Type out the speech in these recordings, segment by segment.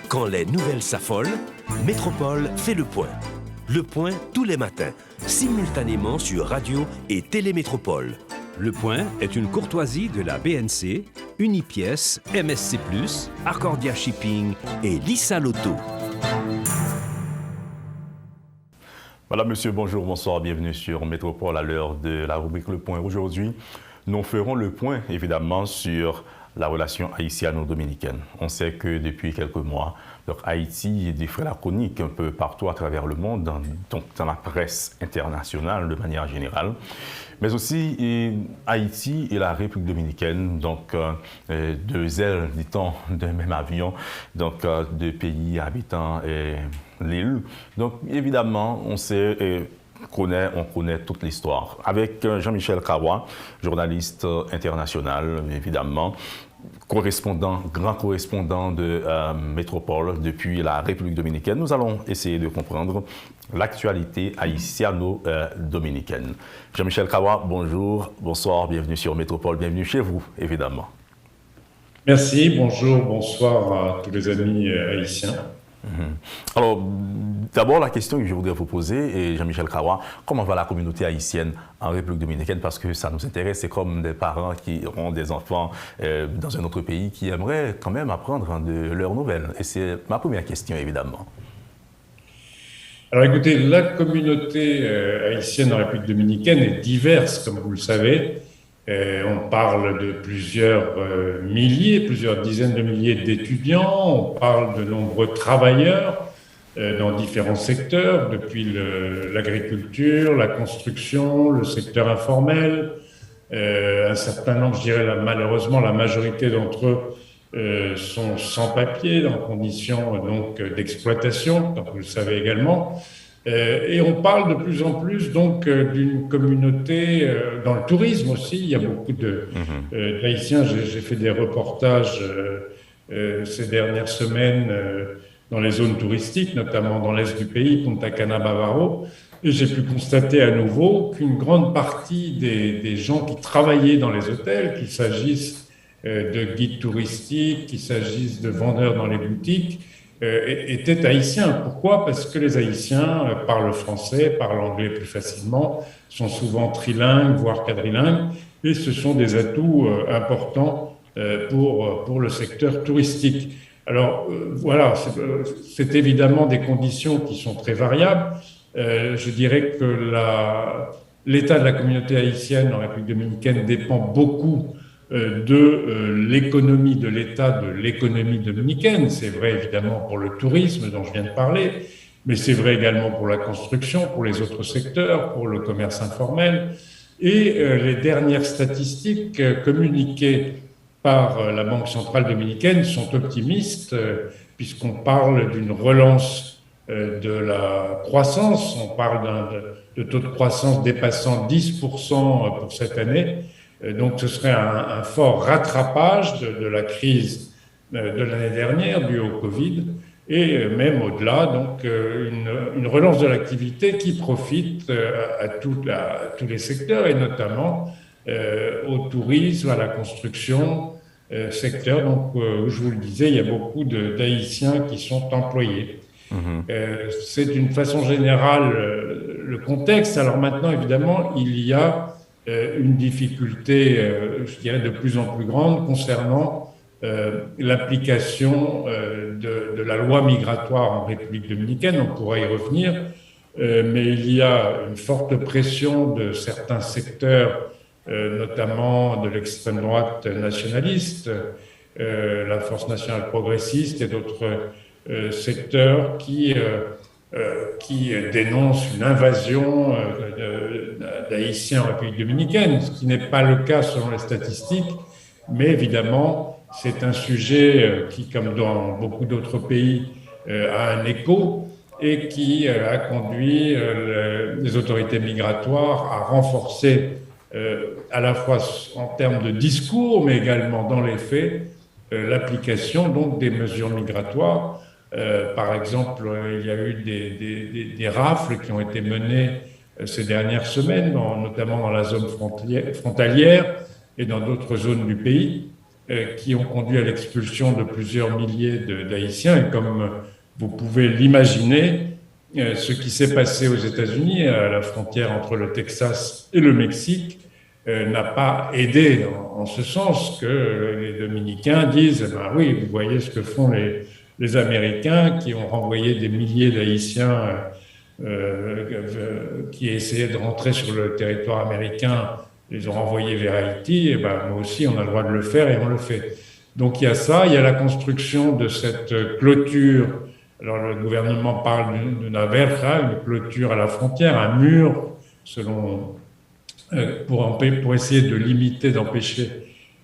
Quand les nouvelles s'affolent, Métropole fait le point. Le point tous les matins, simultanément sur Radio et Télémétropole. Le point est une courtoisie de la BNC, Unipièce, MSC+, Arcordia Shipping et Lissa Lotto. Madame, Monsieur, bonjour, bonsoir, bienvenue sur Métropole à l'heure de la rubrique Le Point. Aujourd'hui, nous ferons le point, évidemment, sur la relation haïtiano-dominicaine. On sait que depuis quelques mois, donc Haïti défraie la chronique un peu partout à travers le monde, dans la presse internationale de manière générale, mais aussi Haïti et la République dominicaine, donc deux ailes, dit-on, d'un même avion, donc deux pays habitant l'île. Donc évidemment, on connaît toute l'histoire. Avec Jean-Michel Kawa, journaliste international, évidemment, grand correspondant de Métropole depuis la République dominicaine, nous allons essayer de comprendre l'actualité haïtiano-dominicaine. Jean-Michel Kawa, bonjour, bonsoir, bienvenue sur Métropole, bienvenue chez vous, évidemment. Merci, bonjour, bonsoir à tous les amis haïtiens. Alors, d'abord, la question que je voudrais vous poser, Jean-Michel Kawa, comment va la communauté haïtienne en République dominicaine? Parce que ça nous intéresse, c'est comme des parents qui ont des enfants dans un autre pays qui aimeraient quand même apprendre de leurs nouvelles. Et c'est ma première question, évidemment. Alors écoutez, la communauté haïtienne en République dominicaine est diverse, comme vous le savez. On parle de plusieurs plusieurs dizaines de milliers d'étudiants, on parle de nombreux travailleurs dans différents secteurs, depuis l'agriculture, la construction, le secteur informel. Un certain nombre, je dirais malheureusement la majorité d'entre eux sont sans papier, en conditions donc d'exploitation, comme vous le savez également. Et on parle de plus en plus donc d'une communauté dans le tourisme aussi. Il y a beaucoup d'Haïtiens. J'ai fait des reportages ces dernières semaines dans les zones touristiques, notamment dans l'est du pays, Punta Cana, Bávaro. Et j'ai pu constater à nouveau qu'une grande partie des gens qui travaillaient dans les hôtels, qu'il s'agisse de guides touristiques, qu'il s'agisse de vendeurs dans les boutiques, étaient haïtiens. Pourquoi? Parce que les Haïtiens parlent français, parlent anglais plus facilement, sont souvent trilingues, voire quadrilingues, et ce sont des atouts importants pour le secteur touristique. Alors voilà, c'est évidemment des conditions qui sont très variables. Je dirais que l'état de la communauté haïtienne en République dominicaine dépend beaucoup de l'économie de l'État, de l'économie dominicaine. C'est vrai évidemment pour le tourisme dont je viens de parler, mais c'est vrai également pour la construction, pour les autres secteurs, pour le commerce informel. Et les dernières statistiques communiquées par la Banque centrale dominicaine sont optimistes, puisqu'on parle d'une relance de la croissance. On parle de taux de croissance dépassant 10% pour cette année. Donc ce serait un fort rattrapage de la crise de l'année dernière due au Covid, et même au-delà, donc une relance de l'activité qui profite à tous les secteurs, et notamment au tourisme, à la construction, secteur. Donc je vous le disais, il y a beaucoup d'Haïtiens qui sont employés. C'est d'une façon générale le contexte. Alors maintenant, évidemment, il y a une difficulté, je dirais, de plus en plus grande concernant l'application de la loi migratoire en République dominicaine. On pourra y revenir, mais il y a une forte pression de certains secteurs, notamment de l'extrême droite nationaliste, la Force nationale progressiste et d'autres secteurs qui dénoncent une invasion d'Haïtiens en République dominicaine, ce qui n'est pas le cas selon les statistiques, mais évidemment, c'est un sujet qui, comme dans beaucoup d'autres pays, a un écho et qui a conduit les autorités migratoires à renforcer à la fois en termes de discours, mais également dans les faits, l'application donc des mesures migratoires. Par exemple, il y a eu des rafles qui ont été menées ces dernières semaines, notamment dans la zone frontalière et dans d'autres zones du pays, qui ont conduit à l'expulsion de plusieurs milliers d'Haïtiens. Et comme vous pouvez l'imaginer, ce qui s'est passé aux États-Unis, à la frontière entre le Texas et le Mexique, n'a pas aidé en ce sens que les Dominicains disent ben oui, vous voyez ce que font les Américains qui ont renvoyé des milliers d'Haïtiens qui essayaient de rentrer sur le territoire américain, les ont renvoyés vers Haïti, et ben nous aussi on a le droit de le faire et on le fait. Donc il y a ça, il y a la construction de cette clôture. Alors le gouvernement parle d'une verja, une clôture à la frontière, un mur, selon, pour essayer de limiter, d'empêcher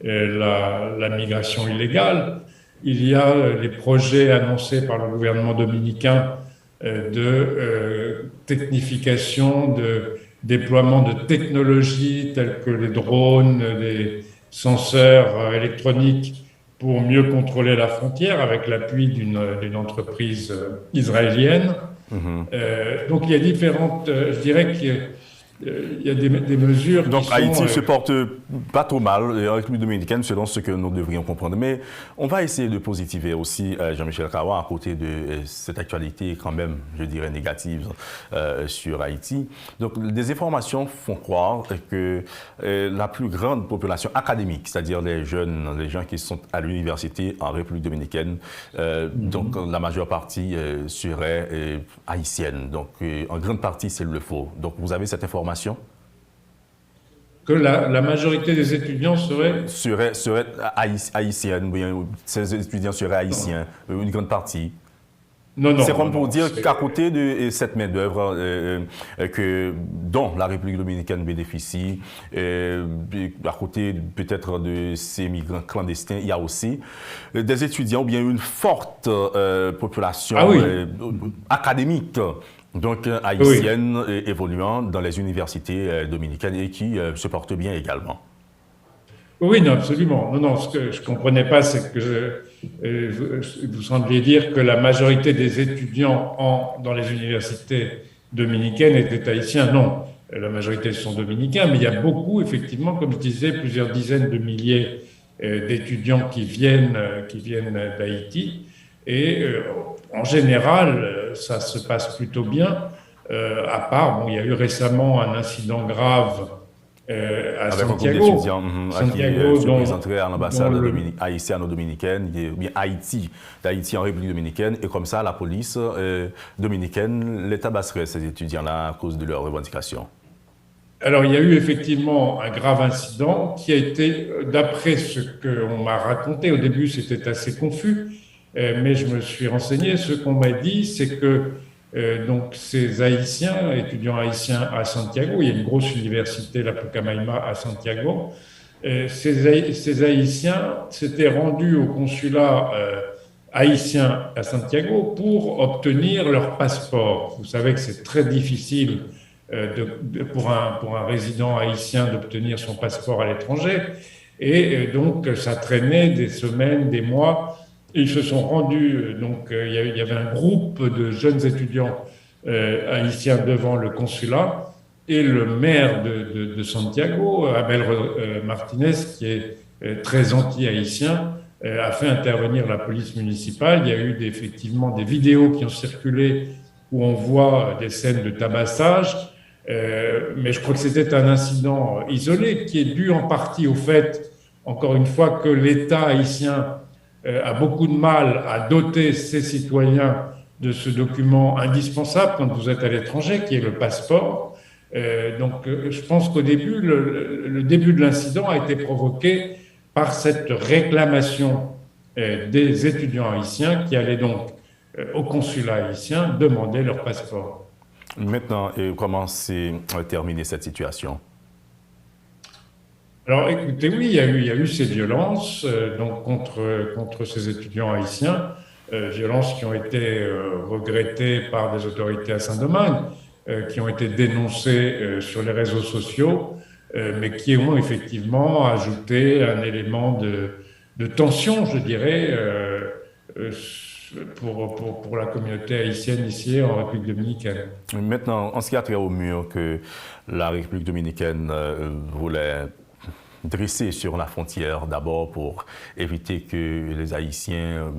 la migration illégale. Il y a les projets annoncés par le gouvernement dominicain de technification, de déploiement de technologies telles que les drones, les senseurs électroniques pour mieux contrôler la frontière avec l'appui d'une entreprise israélienne. Donc il y a différentes, je dirais qu'il y a des mesures. Donc qui Haïti sont, se porte pas trop mal, la République dominicaine, selon ce que nous devrions comprendre. Mais on va essayer de positiver aussi, Jean-Michel Kawa, à côté de cette actualité quand même, je dirais, négative sur Haïti. Donc des informations font croire que la plus grande population académique, c'est-à-dire les gens qui sont à l'université en République dominicaine, donc la majeure partie serait haïtienne. Donc en grande partie, c'est le faux. Donc vous avez cette information? Que la majorité des étudiants seraient haïtiennes, ou bien ces étudiants seraient haïtiens, une grande partie. Non, c'est comme pour dire qu'à côté de cette main-d'œuvre dont la République dominicaine bénéficie, à côté peut-être de ces migrants clandestins, il y a aussi des étudiants ou bien une forte population académique. Donc, haïtienne évoluant dans les universités dominicaines et qui se porte bien également. Oui, non, absolument. Non, ce que je ne comprenais pas, c'est que vous sembliez dire que la majorité des étudiants dans les universités dominicaines étaient haïtiens. Non, la majorité sont dominicains, mais il y a beaucoup, effectivement, comme je disais, plusieurs dizaines de milliers d'étudiants qui viennent d'Haïti. Et en général, ça se passe plutôt bien, à part, il y a eu récemment un incident grave à Santiago. Santiago, qui présenterait à l'ambassade haïtiano-dominicaine, bien d'Haïti en République dominicaine, et comme ça, la police dominicaine les tabasserait, ces étudiants-là, à cause de leurs revendications. Alors, il y a eu effectivement un grave incident qui a été, d'après ce qu'on m'a raconté, au début c'était assez confus, mais je me suis renseigné, ce qu'on m'a dit, c'est que donc ces Haïtiens, étudiants haïtiens à Santiago, il y a une grosse université, la Pucamaima, à Santiago, ces Haïtiens s'étaient rendus au consulat haïtien à Santiago pour obtenir leur passeport. Vous savez que c'est très difficile pour un résident haïtien d'obtenir son passeport à l'étranger, et donc ça traînait des semaines, des mois. Ils se sont rendus, donc il y avait un groupe de jeunes étudiants haïtiens devant le consulat, et le maire de Santiago, Abel Martinez, qui est très anti-haïtien, a fait intervenir la police municipale. Il y a eu effectivement des vidéos qui ont circulé où on voit des scènes de tabassage, mais je crois que c'était un incident isolé qui est dû en partie au fait, encore une fois, que l'État haïtien a beaucoup de mal à doter ses citoyens de ce document indispensable quand vous êtes à l'étranger, qui est le passeport. Donc, je pense qu'au début, le début de l'incident a été provoqué par cette réclamation des étudiants haïtiens qui allaient donc au consulat haïtien demander leur passeport. Maintenant, comment s'est terminée cette situation? Alors, écoutez, oui, il y a eu ces violences donc contre ces étudiants haïtiens, violences qui ont été regrettées par des autorités à Saint-Domingue, qui ont été dénoncées sur les réseaux sociaux, mais qui ont effectivement ajouté un élément de tension, je dirais, pour la communauté haïtienne ici en République dominicaine. Maintenant, en ce qui a trait au mur que la République dominicaine voulait dressé sur la frontière, d'abord pour éviter que les Haïtiens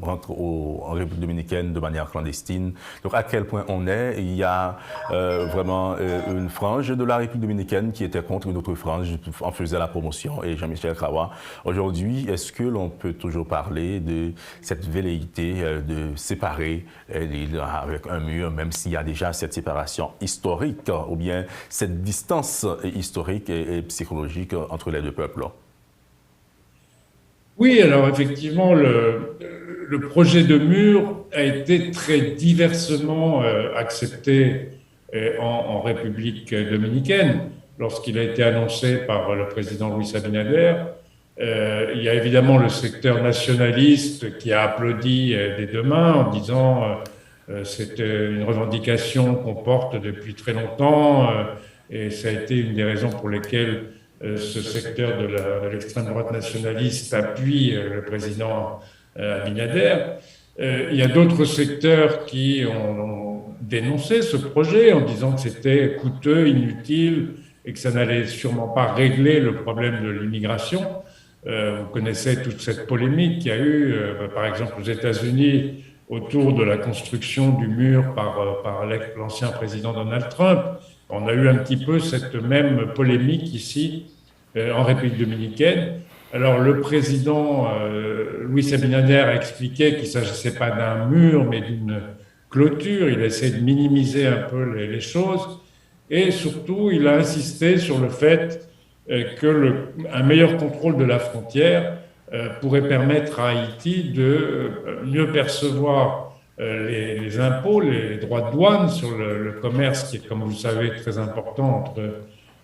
rentrent en République dominicaine de manière clandestine. Donc à quel point on est? Il y a vraiment une frange de la République dominicaine qui était contre une autre frange, en faisait la promotion, et Jean-Michel Krawa. Aujourd'hui, est-ce que l'on peut toujours parler de cette velléité de séparer avec un mur, même s'il y a déjà cette séparation historique, ou bien cette distance historique et psychologique entre les deux peuples? Oui, alors effectivement, le projet de mur a été très diversement accepté en République dominicaine. Lorsqu'il a été annoncé par le président Luis Abinader, il y a évidemment le secteur nationaliste qui a applaudi des deux mains en disant c'est une revendication qu'on porte depuis très longtemps et ça a été une des raisons pour lesquelles ce secteur de l'extrême droite nationaliste appuie le président Abinader. Il y a d'autres secteurs qui ont dénoncé ce projet en disant que c'était coûteux, inutile et que ça n'allait sûrement pas régler le problème de l'immigration. Vous connaissez toute cette polémique qu'il y a eu, par exemple, aux États-Unis autour de la construction du mur par l'ancien président Donald Trump. On a eu un petit peu cette même polémique ici en République dominicaine. Alors le président Luis Abinader a expliqué qu'il ne s'agissait pas d'un mur mais d'une clôture. Il a essayé de minimiser un peu les choses et surtout il a insisté sur le fait qu'un meilleur contrôle de la frontière pourrait permettre à Haïti de mieux percevoir les impôts, les droits de douane sur le commerce qui est, comme vous le savez, très important entre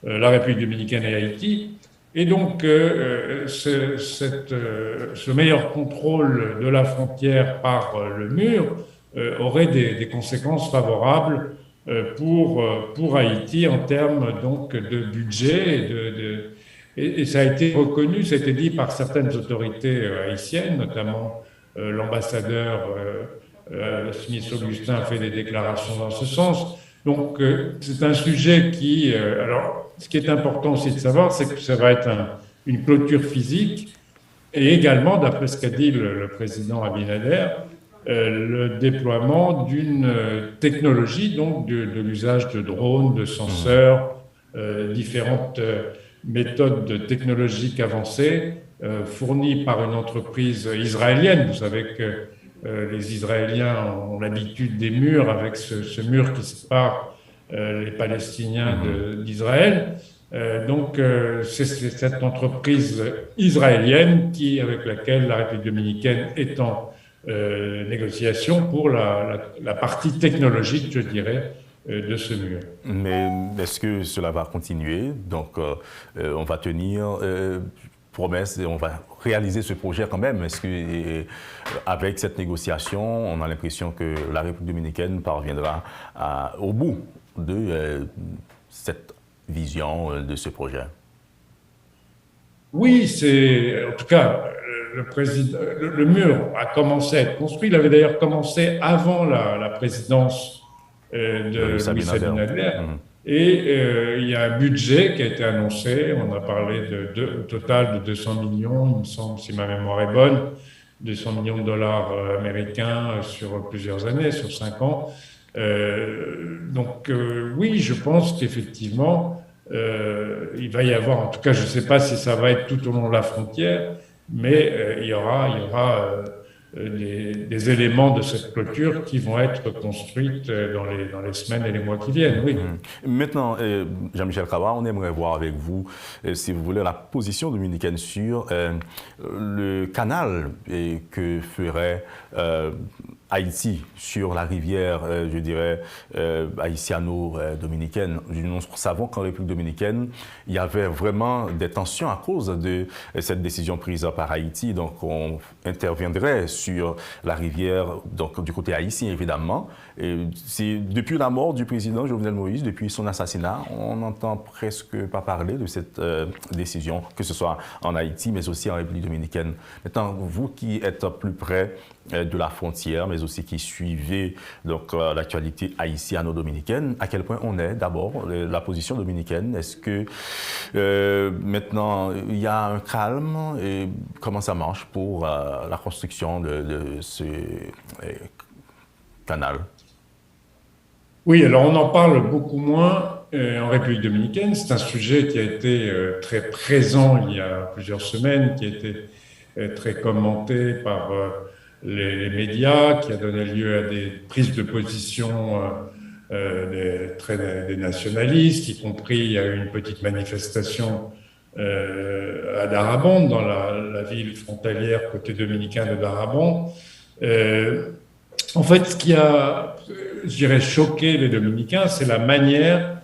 la République dominicaine et Haïti. Et donc, ce meilleur contrôle de la frontière par le mur aurait des conséquences favorables pour Haïti en termes donc, de budget et ça a été reconnu, ça a été dit par certaines autorités haïtiennes, notamment l'ambassadeur Smith Augustin a fait des déclarations dans ce sens. Donc, c'est un sujet qui... alors, ce qui est important aussi de savoir, c'est que ça va être une clôture physique et également, d'après ce qu'a dit le président Abinader, le déploiement d'une technologie, donc de l'usage de drones, de senseurs, différentes méthodes technologiques avancées fournies par une entreprise israélienne. Vous savez que les Israéliens ont l'habitude des murs avec ce mur qui sépare les Palestiniens d'Israël. Donc, c'est cette entreprise israélienne avec laquelle la République dominicaine est en négociation pour la partie technologique, je dirais, de ce mur. Mais est-ce que cela va continuer? Donc, on va tenir promesse et on va réaliser ce projet quand même. Est-ce que, avec cette négociation, on a l'impression que la République dominicaine parviendra au bout de cette vision de ce projet? Oui, en tout cas, le mur a commencé à être construit. Il avait d'ailleurs commencé avant la présidence de Luis Abinader. Et il y a un budget qui a été annoncé. On a parlé au total de 200 millions, il me semble, si ma mémoire est bonne, 200 millions de dollars américains sur plusieurs années, sur 5 ans. Donc oui, je pense qu'effectivement, il va y avoir, en tout cas, je ne sais pas si ça va être tout au long de la frontière, mais il y aura des éléments de cette clôture qui vont être construites dans les semaines et les mois qui viennent, oui. Maintenant, Jean-Michel Krawa, on aimerait voir avec vous, si vous voulez, la position dominicaine sur le canal que ferait Haïti sur la rivière, je dirais, haïtiano-dominicaine. Nous savons qu'en République dominicaine, il y avait vraiment des tensions à cause de cette décision prise par Haïti. Donc, on interviendrait sur la rivière, donc du côté haïtien, évidemment. Et depuis la mort du président Jovenel Moïse, depuis son assassinat, on n'entend presque pas parler de cette décision, que ce soit en Haïti, mais aussi en République dominicaine. Maintenant, vous qui êtes plus près de la frontière, mais aussi qui suivaient donc l'actualité haïtiano-dominicaine. À quel point on est d'abord la position dominicaine? Est-ce que maintenant il y a un calme et comment ça marche pour la construction de ce canal? Oui, alors on en parle beaucoup moins en République dominicaine. C'est un sujet qui a été très présent il y a plusieurs semaines, qui a été très commenté par les médias, qui a donné lieu à des prises de position des nationalistes, y compris il y a eu une petite manifestation à Darabont, dans la ville frontalière côté dominicain de Darabont. En fait, ce qui a, je dirais, choqué les Dominicains, c'est la manière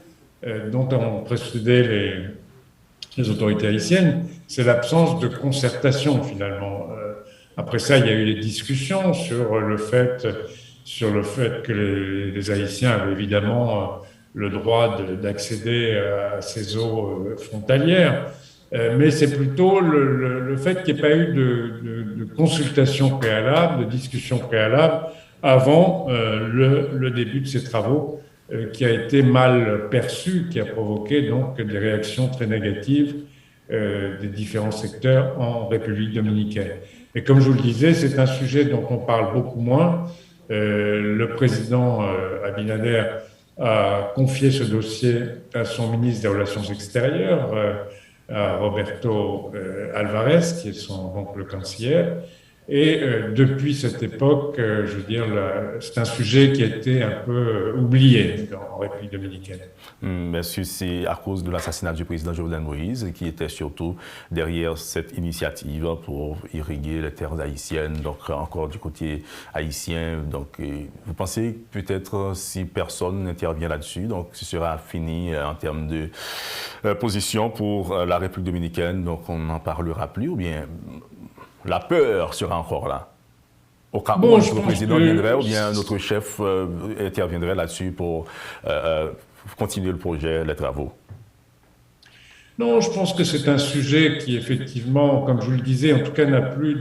dont ont procédé les autorités haïtiennes. C'est l'absence de concertation, finalement. Après ça, il y a eu des discussions sur le fait que les Haïtiens avaient évidemment le droit d'accéder à ces eaux frontalières. Mais c'est plutôt le fait qu'il n'y ait pas eu de consultation préalable, de discussion préalable avant le début de ces travaux qui a été mal perçu, qui a provoqué donc des réactions très négatives des différents secteurs en République dominicaine. Et comme je vous le disais, c'est un sujet dont on parle beaucoup moins. Le président Abinader a confié ce dossier à son ministre des Relations extérieures, à Roberto Alvarez, qui est donc le canciller. Et depuis cette époque, je veux dire, c'est un sujet qui a été un peu oublié en République dominicaine. Est-ce que c'est à cause de l'assassinat du président Jovenel Moïse qui était surtout derrière cette initiative pour irriguer les terres haïtiennes, donc encore du côté haïtien? Donc, vous pensez peut-être si personne n'intervient là-dessus, donc ce sera fini en termes de position pour la République dominicaine, donc on n'en parlera plus, ou bien la peur sera encore là? Au cas où notre président viendrait ou bien notre chef interviendrait là-dessus pour continuer le projet, les travaux? Non, je pense que c'est un sujet qui, effectivement, comme je vous le disais, en tout cas, n'a plus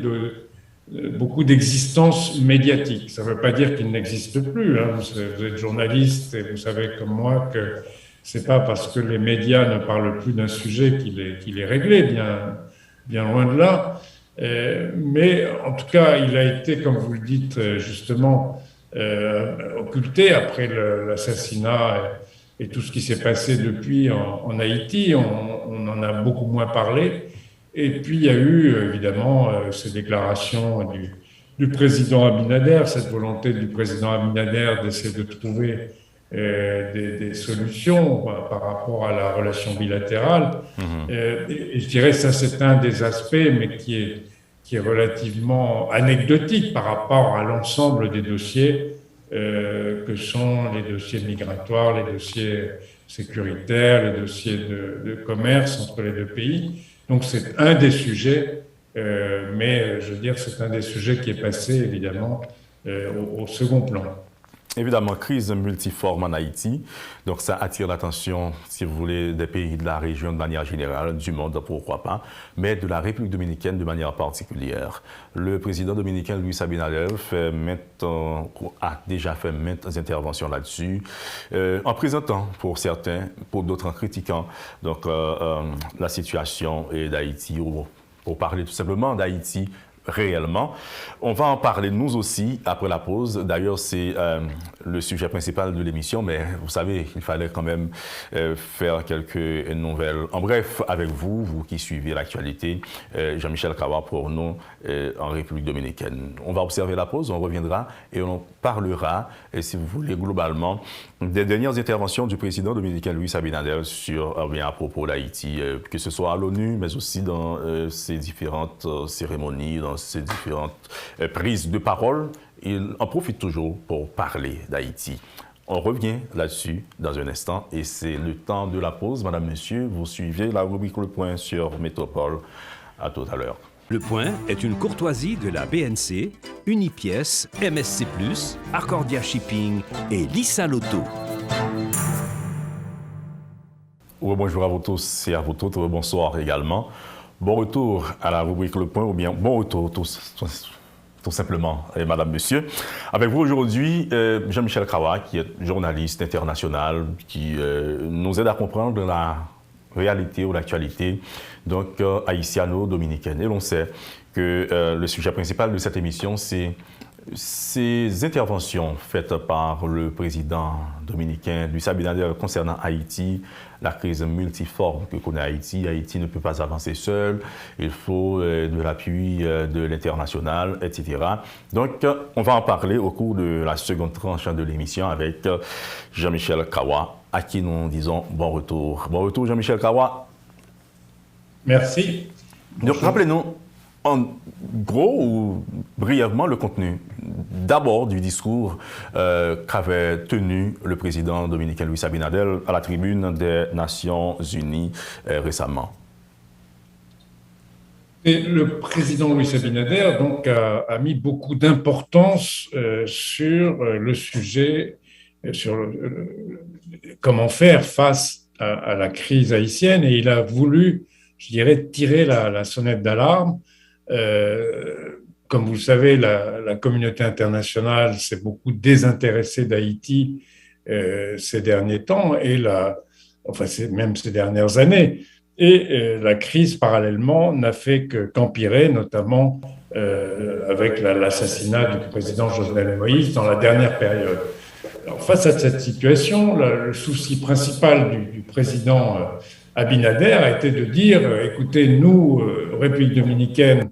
beaucoup d'existence médiatique. Ça ne veut pas dire qu'il n'existe plus. Hein. Vous êtes journaliste et vous savez comme moi que ce n'est pas parce que les médias ne parlent plus d'un sujet qu'il est réglé, bien loin de là. Mais en tout cas, il a été, comme vous le dites justement, occulté après l'assassinat et tout ce qui s'est passé depuis en Haïti. On en a beaucoup moins parlé. Et puis, il y a eu évidemment ces déclarations du président Abinader, cette volonté du président Abinader d'essayer de trouver des solutions par rapport à la relation bilatérale. Et je dirais que ça, c'est un des aspects, mais qui est relativement anecdotique par rapport à l'ensemble des dossiers que sont les dossiers migratoires, les dossiers sécuritaires, les dossiers de commerce entre les deux pays. Donc c'est un des sujets, mais je veux dire, c'est un des sujets qui est passé évidemment au second plan. Évidemment, crise multiforme en Haïti, donc ça attire l'attention, si vous voulez, des pays de la région de manière générale, du monde, pourquoi pas, mais de la République dominicaine de manière particulière. Le président dominicain Luis Abinader a déjà fait maintes interventions là-dessus, en présentant pour certains, pour d'autres en critiquant donc, la situation d'Haïti, ou pour parler tout simplement d'Haïti réellement. On va en parler nous aussi après la pause. D'ailleurs, c'est le sujet principal de l'émission, mais vous savez, il fallait quand même faire quelques nouvelles. En bref, avec vous, vous qui suivez l'actualité, Jean-Michel Kawa pour nous en République dominicaine. On va observer la pause, on reviendra et on parlera, et si vous voulez, globalement, des dernières interventions du président dominicain Luis Abinader à propos d'Haïti, que ce soit à l'ONU, mais aussi dans ces différentes cérémonies, dans ces différentes prises de parole. Il en profite toujours pour parler d'Haïti. On revient là-dessus dans un instant et c'est le temps de la pause. Madame, Monsieur, vous suivez la rubrique Le Point sur Métropole. À tout à l'heure. Le Point est une courtoisie de la BNC, Unipièce, MSC+, Accordia Shipping et Lissa Lotto. Bonjour à vous tous et à vous toutes. Bonsoir également. Bon retour à la rubrique Le Point, ou bien bon retour tous. tout simplement, et madame, monsieur. Avec vous aujourd'hui, Jean-Michel Kawa, qui est journaliste international, qui nous aide à comprendre la réalité ou l'actualité donc haïtiano-dominicaine. Et l'on sait que le sujet principal de cette émission, c'est ces interventions faites par le président dominicain Luis Abinader concernant Haïti, la crise multiforme que connaît Haïti. Haïti ne peut pas avancer seul, il faut de l'appui de l'international, etc. Donc, on va en parler au cours de la seconde tranche de l'émission avec Jean-Michel Kawa, à qui nous disons bon retour. Bon retour, Jean-Michel Kawa. Merci. Donc, rappelez-nous en gros ou brièvement le contenu d'abord du discours qu'avait tenu le président dominicain Luis Abinader à la tribune des Nations Unies récemment. Et le président Luis Abinader donc, a mis beaucoup d'importance sur le sujet, sur comment faire face à la crise haïtienne, et il a voulu, je dirais, tirer la sonnette d'alarme. Comme vous le savez, la communauté internationale s'est beaucoup désintéressée d'Haïti ces derniers temps, et même ces dernières années. Et la crise, parallèlement, n'a fait qu'empirer, notamment avec l'assassinat du président Jovenel Moïse dans la dernière période. Alors, face à cette situation, le souci principal du président Abinader a été de dire, écoutez, nous, République dominicaine,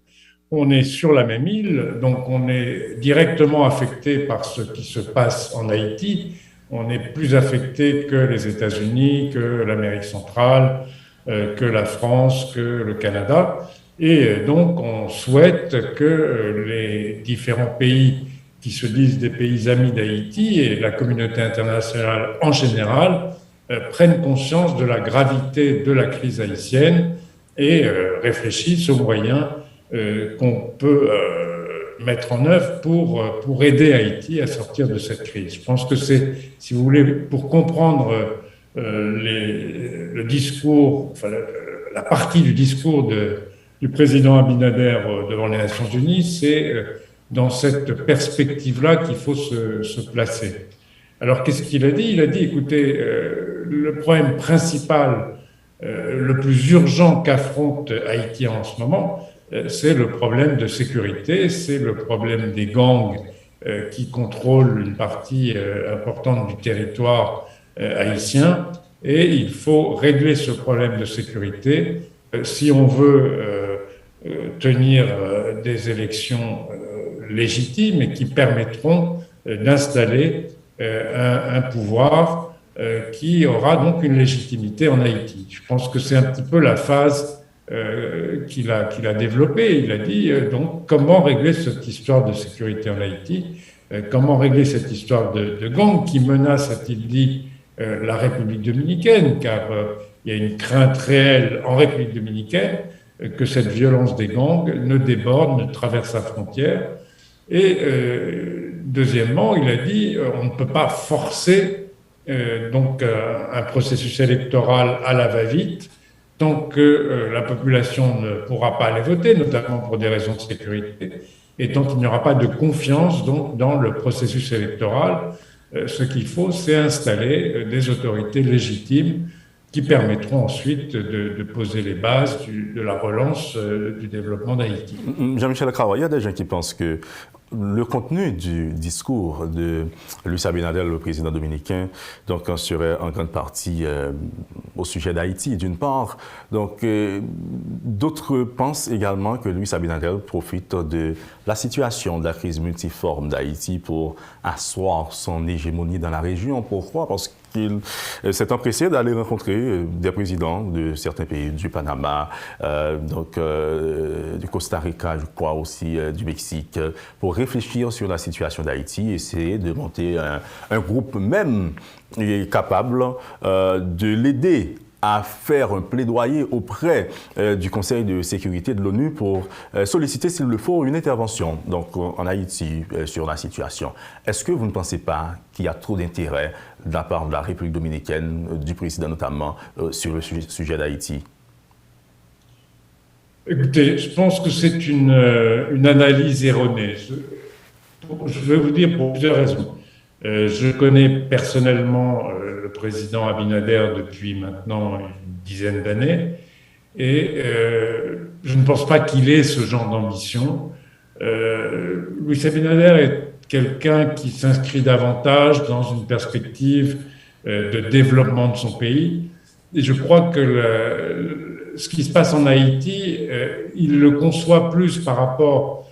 on est sur la même île, donc on est directement affecté par ce qui se passe en Haïti. On est plus affecté que les États-Unis, que l'Amérique centrale, que la France, que le Canada. Et donc on souhaite que les différents pays qui se disent des pays amis d'Haïti et la communauté internationale en général prennent conscience de la gravité de la crise haïtienne et réfléchissent aux moyens qu'on peut mettre en œuvre pour aider Haïti à sortir de cette crise. Je pense que c'est, si vous voulez, pour comprendre le discours, enfin, la partie du discours du président Abinader devant les Nations Unies, c'est dans cette perspective-là qu'il faut se placer. Alors, qu'est-ce qu'il a dit? Il a dit, écoutez, le problème principal, le plus urgent qu'affronte Haïti en ce moment, c'est le problème de sécurité, c'est le problème des gangs qui contrôlent une partie importante du territoire haïtien, et il faut régler ce problème de sécurité si on veut tenir des élections légitimes et qui permettront d'installer un pouvoir qui aura donc une légitimité en Haïti. Je pense que c'est un petit peu la phase qu'il a développé. Il a dit donc comment régler cette histoire de sécurité en Haïti, comment régler cette histoire de gang qui menace, a-t-il dit, la République dominicaine, car il y a une crainte réelle en République dominicaine que cette violence des gangs ne déborde, ne traverse la frontière. Et deuxièmement, il a dit on ne peut pas forcer donc un processus électoral à la va-vite tant que la population ne pourra pas aller voter, notamment pour des raisons de sécurité, et tant qu'il n'y aura pas de confiance donc, dans le processus électoral. Ce qu'il faut, c'est installer des autorités légitimes qui permettront ensuite de poser les bases de la relance du développement d'Haïti. Jean-Michel Kawa, il y a des gens qui pensent que le contenu du discours de Luis Abinader, le président dominicain, donc serait en grande partie au sujet d'Haïti, d'une part. Donc, d'autres pensent également que Luis Abinader profite de la situation de la crise multiforme d'Haïti pour asseoir son hégémonie dans la région. Pourquoi? Parce qu'il s'est empressé d'aller rencontrer des présidents de certains pays, du Panama, du Costa Rica, je crois aussi, du Mexique, pour réfléchir sur la situation d'Haïti, essayer de monter un groupe même capable de l'aider à faire un plaidoyer auprès du Conseil de sécurité de l'ONU pour solliciter, s'il le faut, une intervention donc, en Haïti sur la situation. Est-ce que vous ne pensez pas qu'il y a trop d'intérêt de la part de la République dominicaine, du président notamment, sur le sujet d'Haïti? Écoutez, je pense que c'est une analyse erronée. Je vais vous dire pour plusieurs raisons. Je connais personnellement le président Abinader depuis maintenant une dizaine d'années et je ne pense pas qu'il ait ce genre d'ambition. Luis Abinader est quelqu'un qui s'inscrit davantage dans une perspective de développement de son pays. Et je crois que ce qui se passe en Haïti, il le conçoit plus par rapport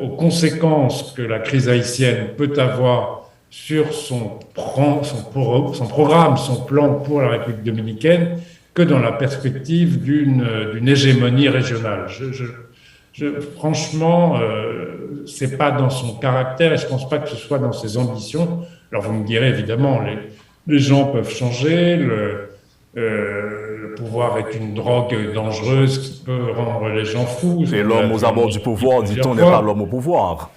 aux conséquences que la crise haïtienne peut avoir sur son programme, son plan pour la République dominicaine, que dans la perspective d'une hégémonie régionale. Franchement, c'est pas dans son caractère et je pense pas que ce soit dans ses ambitions. Alors vous me direz évidemment, les gens peuvent changer, le pouvoir est une drogue dangereuse qui peut rendre les gens fous. Et l'homme aux abords du pouvoir, dit-on, n'est pas l'homme au pouvoir.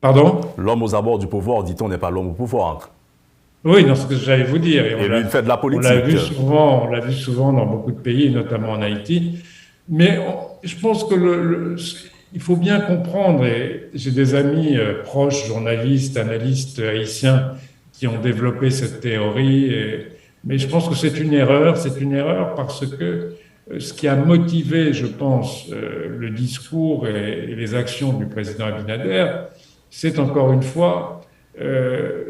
Pardon? L'homme aux abords du pouvoir, dit-on, n'est pas l'homme au pouvoir. Oui, c'est ce que j'allais vous dire. Et lui, il fait de la politique. On l'a vu souvent dans beaucoup de pays, notamment en Haïti. Mais je pense que il faut bien comprendre, et j'ai des amis proches, journalistes, analystes haïtiens, qui ont développé cette théorie. Mais je pense que c'est une erreur. C'est une erreur parce que ce qui a motivé, je pense, le discours et les actions du président Abinader, c'est encore une fois,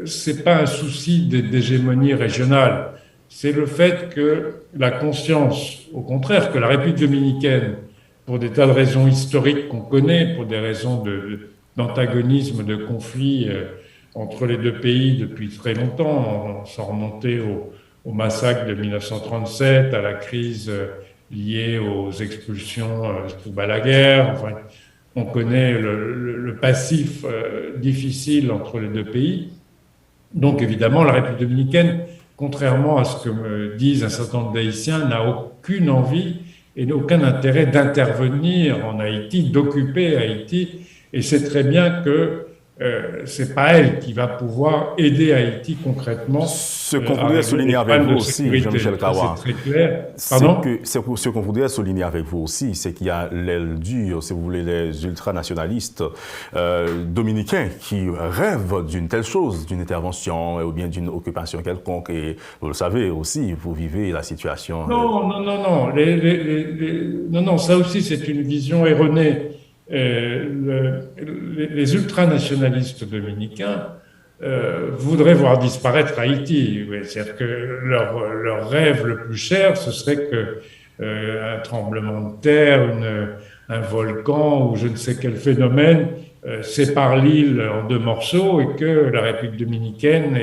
c'est pas un souci d'hégémonie régionale. C'est le fait que la conscience, au contraire, que la République dominicaine, pour des tas de raisons historiques qu'on connaît, pour des raisons d'antagonisme, de conflit entre les deux pays depuis très longtemps, sans remonter au massacre de 1937, à la crise liée aux expulsions sous Balaguer. Enfin, on connaît le passif difficile entre les deux pays. Donc évidemment, la République dominicaine, contrairement à ce que me disent un certain nombre d'Haïtiens, n'a aucune envie et aucun intérêt d'intervenir en Haïti, d'occuper Haïti. Et c'est très bien que c'est pas elle qui va pouvoir aider Haïti concrètement. Ce qu'on voudrait souligner avec vous aussi, Jean-Michel Kawar, c'est très clair. Ce qu'on voudrait souligner avec vous aussi, c'est qu'il y a l'aile dure, si vous voulez, les ultranationalistes dominicains qui rêvent d'une telle chose, d'une intervention ou bien d'une occupation quelconque. Et vous le savez aussi, vous vivez la situation. Non. Non, ça aussi c'est une vision erronée. Les ultranationalistes dominicains voudraient voir disparaître Haïti. C'est-à-dire que leur rêve le plus cher, ce serait que un tremblement de terre, un volcan ou je ne sais quel phénomène sépare l'île en deux morceaux et que la République dominicaine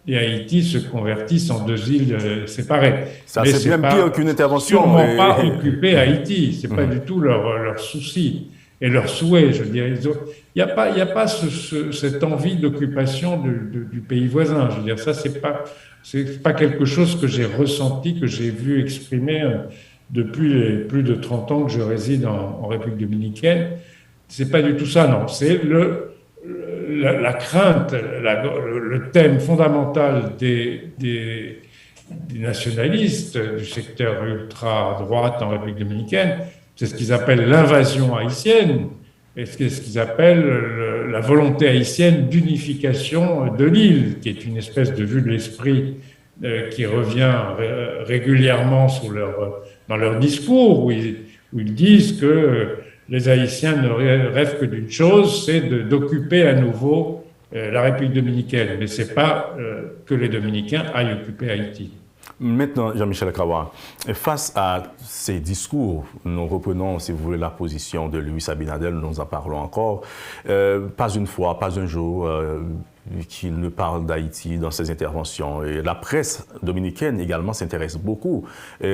et Haïti se convertissent en deux îles séparées. Ça, c'est bien pire qu'une intervention. Sûrement pas occuper Haïti, c'est pas du tout leur souci. Et leur souhait, je veux dire, il n'y a pas cette envie d'occupation du pays voisin. Je veux dire, ça, c'est pas quelque chose que j'ai ressenti, que j'ai vu exprimer depuis les plus de 30 ans que je réside en République dominicaine. C'est pas du tout ça, non. C'est la crainte, le thème fondamental des nationalistes du secteur ultra-droite en République dominicaine. C'est ce qu'ils appellent l'invasion haïtienne, et ce qu'ils appellent la volonté haïtienne d'unification de l'île, qui est une espèce de vue de l'esprit qui revient régulièrement dans leur discours, où ils disent que les Haïtiens ne rêvent que d'une chose, c'est d'occuper à nouveau la République dominicaine. Mais ce n'est pas que les Dominicains aillent occuper Haïti. Maintenant, Jean-Michel Kawar, face à ces discours, nous reprenons, si vous voulez, la position de Luis Abinader, nous en parlons encore. Pas une fois, pas un jour qu'il ne parle d'Haïti dans ses interventions. Et la presse dominicaine également s'intéresse beaucoup,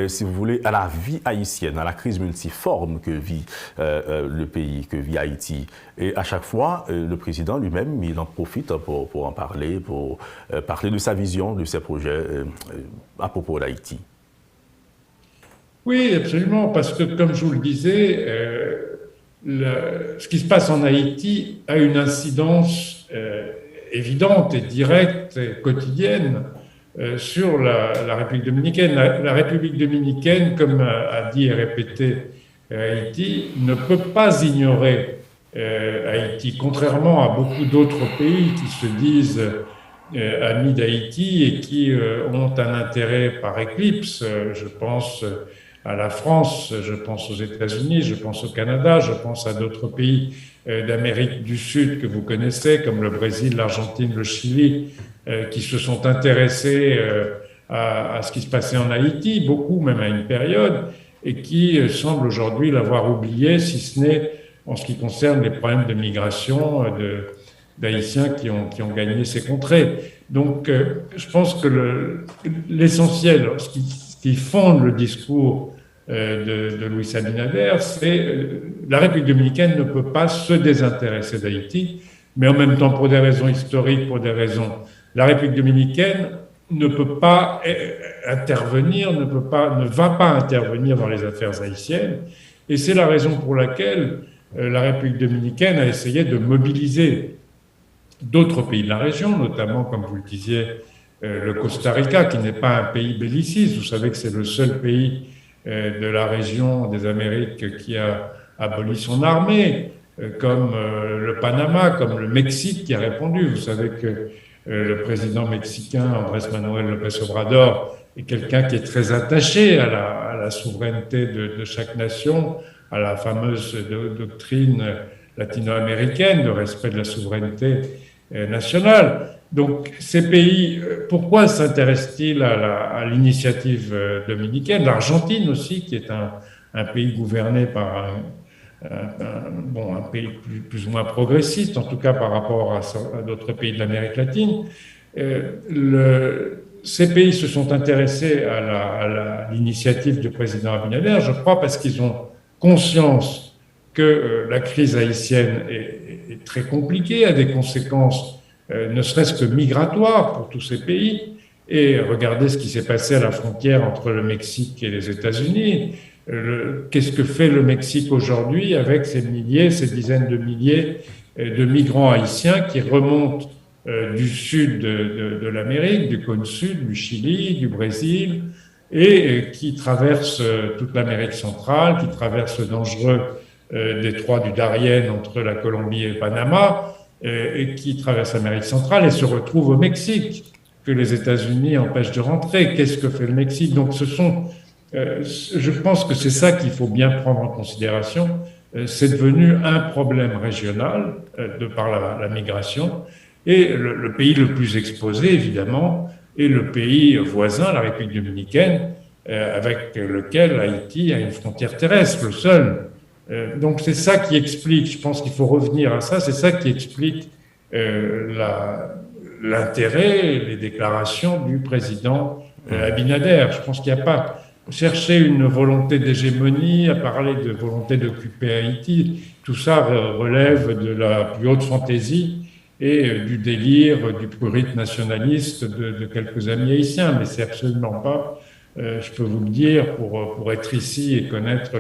si vous voulez, à la vie haïtienne, à la crise multiforme que vit le pays, que vit Haïti. Et à chaque fois, le président lui-même, il en profite pour en parler, pour parler de sa vision, de ses projets à propos d'Haïti. Oui, absolument, parce que, comme je vous le disais, ce qui se passe en Haïti a une incidence évidente et directe et quotidienne sur la République dominicaine. La République dominicaine, comme a dit et répété Haïti, ne peut pas ignorer Haïti, contrairement à beaucoup d'autres pays qui se disent amis d'Haïti et qui ont un intérêt par éclipse. Je pense à la France, je pense aux États-Unis, je pense au Canada, je pense à d'autres pays d'Amérique du Sud que vous connaissez, comme le Brésil, l'Argentine, le Chili, qui se sont intéressés à ce qui se passait en Haïti, beaucoup même à une période, et qui semblent aujourd'hui l'avoir oublié, si ce n'est en ce qui concerne les problèmes de migration d'Haïtiens qui ont gagné ces contrées. Donc, je pense que l'essentiel, ce qui fonde le discours de Luis Abinader, c'est la République dominicaine ne peut pas se désintéresser d'Haïti, mais en même temps, pour des raisons historiques, pour des raisons, la République dominicaine ne peut pas intervenir, ne va pas intervenir dans les affaires haïtiennes, et c'est la raison pour laquelle la République dominicaine a essayé de mobiliser d'autres pays de la région, notamment, comme vous le disiez, le Costa Rica, qui n'est pas un pays belliciste. Vous savez que c'est le seul pays de la région des Amériques qui a aboli son armée, comme le Panama, comme le Mexique qui a répondu. Vous savez que le président mexicain, Andrés Manuel López Obrador, est quelqu'un qui est très attaché à la souveraineté de chaque nation, à la fameuse doctrine latino-américaine de respect de la souveraineté nationale. Donc, ces pays, pourquoi s'intéressent-ils à l'initiative dominicaine? L'Argentine aussi, qui est un pays gouverné par un pays plus ou moins progressiste, en tout cas par rapport à d'autres pays de l'Amérique latine. Ces pays se sont intéressés à l'initiative du président Abinader, je crois, parce qu'ils ont conscience que la crise haïtienne est très compliquée, a des conséquences ne serait-ce que migratoires pour tous ces pays. Et regardez ce qui s'est passé à la frontière entre le Mexique et les États-Unis. Qu'est-ce que fait le Mexique aujourd'hui avec ces dizaines de milliers de migrants haïtiens qui remontent du sud de l'Amérique, du cône sud, du Chili, du Brésil, et qui traversent toute l'Amérique centrale, qui traversent le dangereux détroit du Darién entre la Colombie et le Panama, et qui traversent l'Amérique centrale et se retrouvent au Mexique, que les États-Unis empêchent de rentrer. Qu'est-ce que fait le Mexique? Donc je pense que c'est ça qu'il faut bien prendre en considération. C'est devenu un problème régional de par la migration, et le pays le plus exposé, évidemment, est le pays voisin, la République dominicaine, avec lequel Haïti a une frontière terrestre, le seul. Donc c'est ça qui explique, je pense qu'il faut revenir à ça, c'est ça qui explique l'intérêt, les déclarations du président Abinader. Je pense qu'il n'y a pas chercher une volonté d'hégémonie, à parler de volonté d'occuper Haïti. Tout ça relève de la plus haute fantaisie et du délire, du prurite nationaliste de quelques amis haïtiens, mais c'est absolument pas, je peux vous le dire, pour être ici et connaître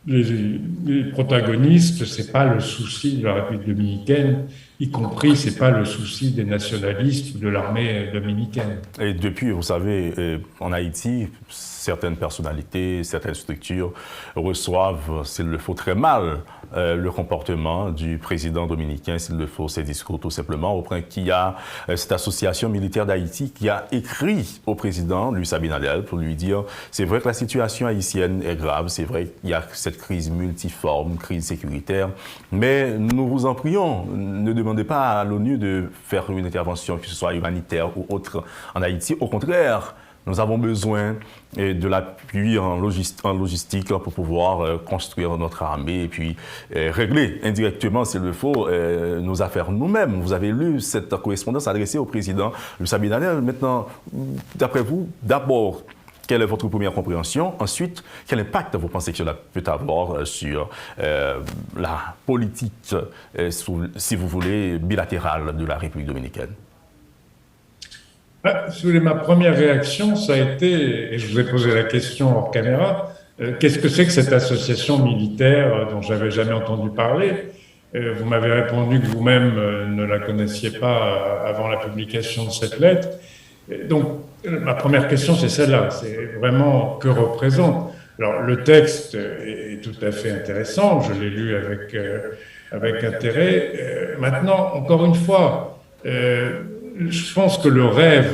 les protagonistes, c'est pas le souci de la République dominicaine, y compris, c'est pas le souci des nationalistes de l'armée dominicaine. Et depuis, vous savez, en Haïti, certaines personnalités, certaines structures reçoivent, s'il le faut, très mal le comportement du président dominicain, s'il le faut, ses discours, tout simplement, au point qu'il y a cette association militaire d'Haïti qui a écrit au président Luis Abinader pour lui dire « C'est vrai que la situation haïtienne est grave, c'est vrai qu'il y a cette crise multiforme, crise sécuritaire, mais nous vous en prions, ne demandez pas à l'ONU de faire une intervention, que ce soit humanitaire ou autre, en Haïti. Au contraire, nous avons besoin de l'appui en logistique pour pouvoir construire notre armée et puis régler indirectement, s'il le faut, nos affaires nous-mêmes. Vous avez lu cette correspondance adressée au président Luis Abinader. Maintenant, d'après vous, d'abord, quelle est votre première compréhension? Ensuite, quel impact vous pensez que cela peut avoir sur la politique, si vous voulez, bilatérale de la République dominicaine? Ma première réaction, ça a été, et je vous ai posé la question hors caméra, qu'est-ce que c'est que cette association militaire dont j'avais jamais entendu parler? Vous m'avez répondu que vous-même ne la connaissiez pas avant la publication de cette lettre. Donc, ma première question, c'est celle-là. C'est vraiment que représente Alors, le texte est tout à fait intéressant, je l'ai lu avec intérêt. Maintenant, encore une fois, je pense que le rêve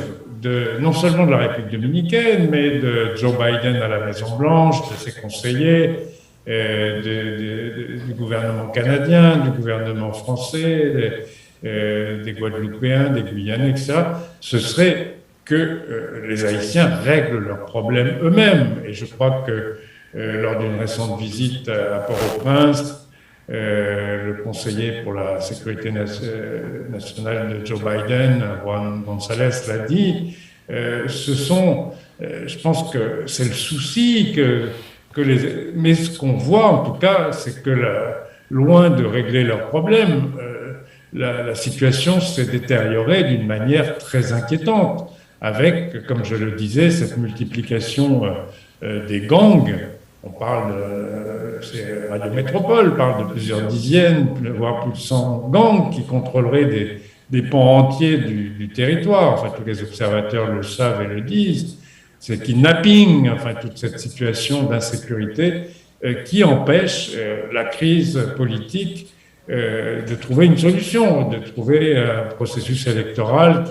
non seulement de la République dominicaine, mais de Joe Biden à la Maison-Blanche, de ses conseillers, du gouvernement canadien, du gouvernement français, des Guadeloupéens, des Guyanais, etc., ce serait que les Haïtiens règlent leurs problèmes eux-mêmes. Et je crois que lors d'une récente visite à Port-au-Prince, le conseiller pour la sécurité nationale de Joe Biden, Juan González, l'a dit, je pense que c'est le souci mais ce qu'on voit en tout cas, c'est que loin de régler leurs problèmes, la situation s'est détériorée d'une manière très inquiétante, avec, comme je le disais, cette multiplication des gangs. On parle, Radio Métropole parle de plusieurs dizaines, voire plus de 100 gangs qui contrôleraient des pans entiers du territoire. Enfin, tous les observateurs le savent et le disent. C'est kidnapping, enfin, toute cette situation d'insécurité qui empêche la crise politique de trouver une solution, de trouver un processus électoral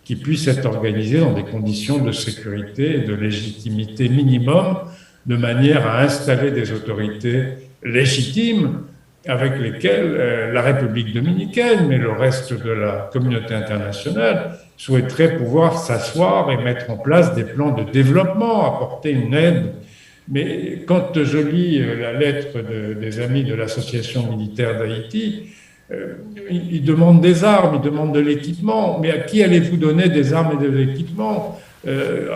qui puisse être organisé dans des conditions de sécurité et de légitimité minimum, de manière à installer des autorités légitimes avec lesquelles la République dominicaine, mais le reste de la communauté internationale, souhaiterait pouvoir s'asseoir et mettre en place des plans de développement, apporter une aide. Mais quand je lis la lettre des amis de l'Association militaire d'Haïti, ils demandent des armes, ils demandent de l'équipement, mais à qui allez-vous donner des armes et de l'équipement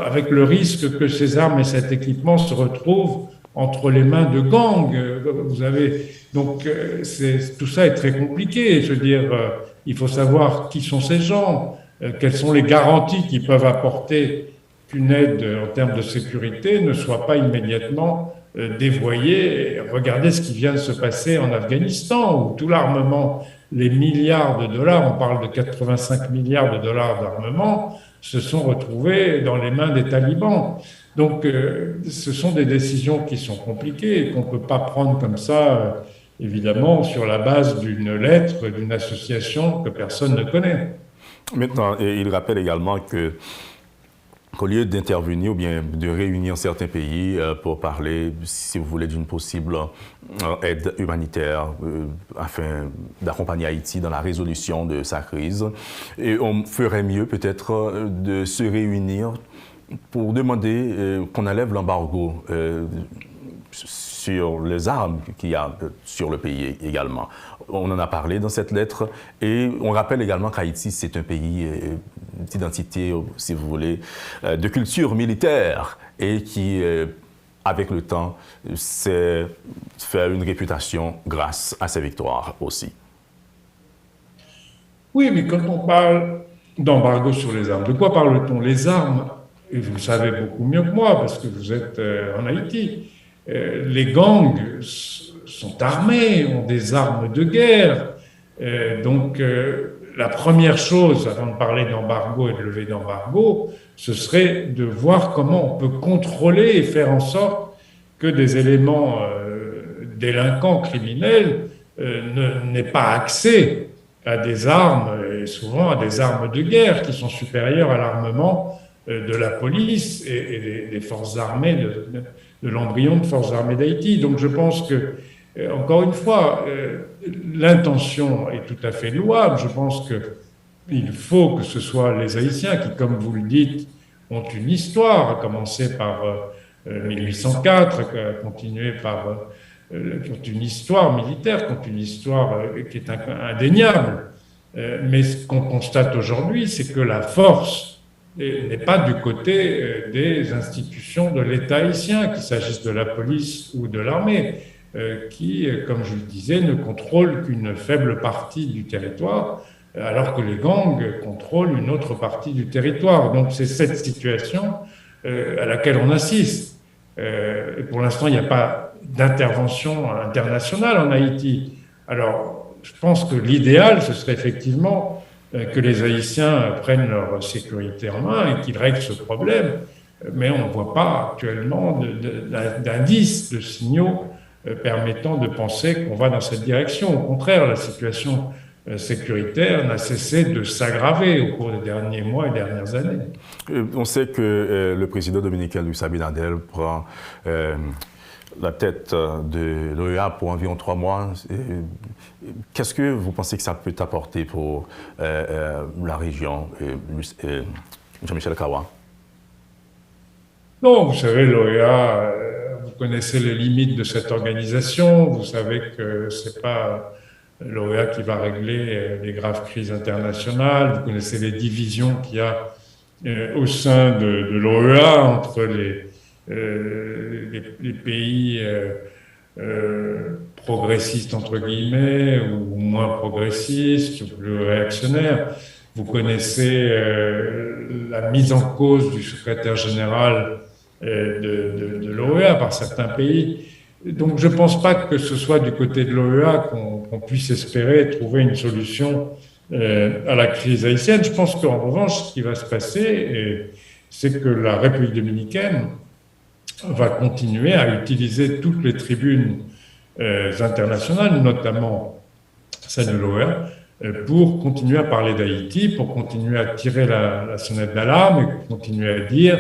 avec le risque que ces armes et cet équipement se retrouvent entre les mains de gangs. Donc tout ça est très compliqué. Je veux dire, il faut savoir qui sont ces gens, quelles sont les garanties qu'ils peuvent apporter qu'une aide en termes de sécurité ne soit pas immédiatement dévoyée. Regardez ce qui vient de se passer en Afghanistan, où tout l'armement, les milliards de dollars, on parle de 85 milliards de dollars d'armement, se sont retrouvés dans les mains des talibans. Donc, ce sont des décisions qui sont compliquées et qu'on ne peut pas prendre comme ça, évidemment, sur la base d'une lettre d'une association que personne ne connaît. Maintenant, il rappelle également qu'au lieu d'intervenir ou bien de réunir certains pays pour parler, si vous voulez, d'une possible aide humanitaire afin d'accompagner Haïti dans la résolution de sa crise, et on ferait mieux peut-être de se réunir pour demander qu'on enlève l'embargo sur les armes qu'il y a sur le pays également. On en a parlé dans cette lettre et on rappelle également qu'Haïti, c'est un pays d'identité, si vous voulez, de culture militaire et qui, avec le temps, s'est fait une réputation grâce à ses victoires aussi. Oui, mais quand on parle d'embargo sur les armes, de quoi parle-t-on? Les armes, et vous le savez beaucoup mieux que moi parce que vous êtes en Haïti, les gangs sont armés, ont des armes de guerre. Donc, la première chose, avant de parler d'embargo et de levée d'embargo, ce serait de voir comment on peut contrôler et faire en sorte que des éléments délinquants, criminels, n'aient pas accès à des armes, et souvent à des armes de guerre qui sont supérieures à l'armement de la police et des forces armées, de l'embryon de forces armées d'Haïti. Donc je pense que, encore une fois, l'intention est tout à fait louable. Je pense qu'il faut que ce soit les Haïtiens qui, comme vous le dites, ont une histoire, à commencer par 1804, à continuer par qui ont une histoire militaire, qui ont une histoire qui est indéniable. Mais ce qu'on constate aujourd'hui, c'est que la force n'est pas du côté des institutions de l'État haïtien, qu'il s'agisse de la police ou de l'armée, qui, comme je le disais, ne contrôlent qu'une faible partie du territoire, alors que les gangs contrôlent une autre partie du territoire. Donc c'est cette situation à laquelle on assiste. Et pour l'instant, il n'y a pas d'intervention internationale en Haïti. Alors, je pense que l'idéal, ce serait effectivement que les Haïtiens prennent leur sécurité en main et qu'ils règlent ce problème. mais on ne voit pas actuellement d'indices, de signaux permettant de penser qu'on va dans cette direction. Au contraire, la situation sécuritaire n'a cessé de s'aggraver au cours des derniers mois et dernières années. On sait que le président dominicain Luis Abinadel prend la tête de l'OEA pour environ 3 mois. Qu'est-ce que vous pensez que ça peut apporter pour la région, Jean-Michel Kawa? Non, vous savez, l'OEA, vous connaissez les limites de cette organisation. Vous savez que c'est pas l'OEA qui va régler les graves crises internationales. Vous connaissez les divisions qu'il y a au sein de l'OEA entre les pays progressistes, entre guillemets, ou moins progressistes, ou plus réactionnaires. Vous connaissez la mise en cause du secrétaire général de l'OEA par certains pays. Donc je ne pense pas que ce soit du côté de l'OEA qu'on puisse espérer trouver une solution à la crise haïtienne. Je pense qu'en revanche, ce qui va se passer, c'est que la République dominicaine va continuer à utiliser toutes les tribunes internationales, notamment celle de l'OEA, pour continuer à parler d'Haïti, pour continuer à tirer la sonnette d'alarme et continuer à dire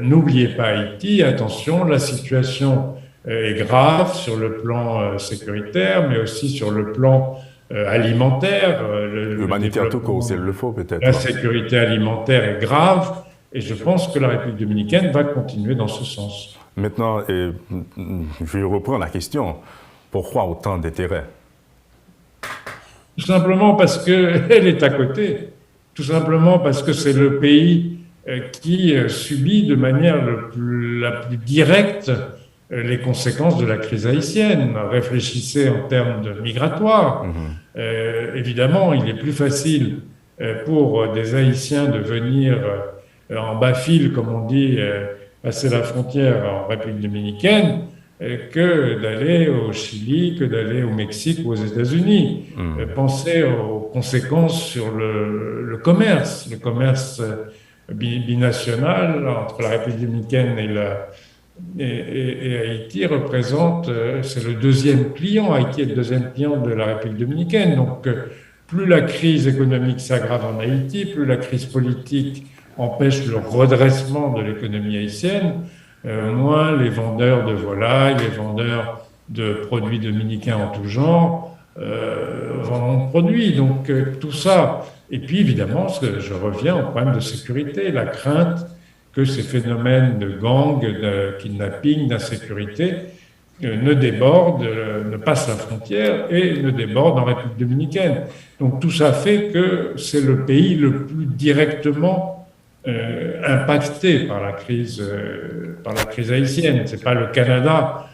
n'oubliez pas Haïti, attention, la situation est grave sur le plan sécuritaire, mais aussi sur le plan alimentaire. Humanitaire tout court, s'il le faut peut-être. La sécurité alimentaire est grave et je pense que la République dominicaine va continuer dans ce sens. Maintenant, je vais reprendre la question. Pourquoi autant d'intérêt? Tout simplement parce qu'elle est à côté. Tout simplement parce que c'est le pays qui subit de manière la plus directe les conséquences de la crise haïtienne. Réfléchissez en termes de migratoires. Évidemment, il est plus facile pour des Haïtiens de venir en bas-fil, comme on dit, passer la frontière en République dominicaine, que d'aller au Chili, que d'aller au Mexique ou aux États-Unis. Pensez aux conséquences sur le commerce binational entre la République dominicaine et Haïti représente, c'est le deuxième client, Haïti est le deuxième client de la République dominicaine. Donc, plus la crise économique s'aggrave en Haïti, plus la crise politique empêche le redressement de l'économie haïtienne, moins les vendeurs de volailles, les vendeurs de produits dominicains en tout genre vendront de produits. Donc tout ça. Et puis évidemment, je reviens au problème de sécurité, la crainte que ces phénomènes de gangs, de kidnapping, d'insécurité ne passent la frontière et ne débordent en République dominicaine. Donc tout ça fait que c'est le pays le plus directement impacté par la crise haïtienne. C'est pas le Canada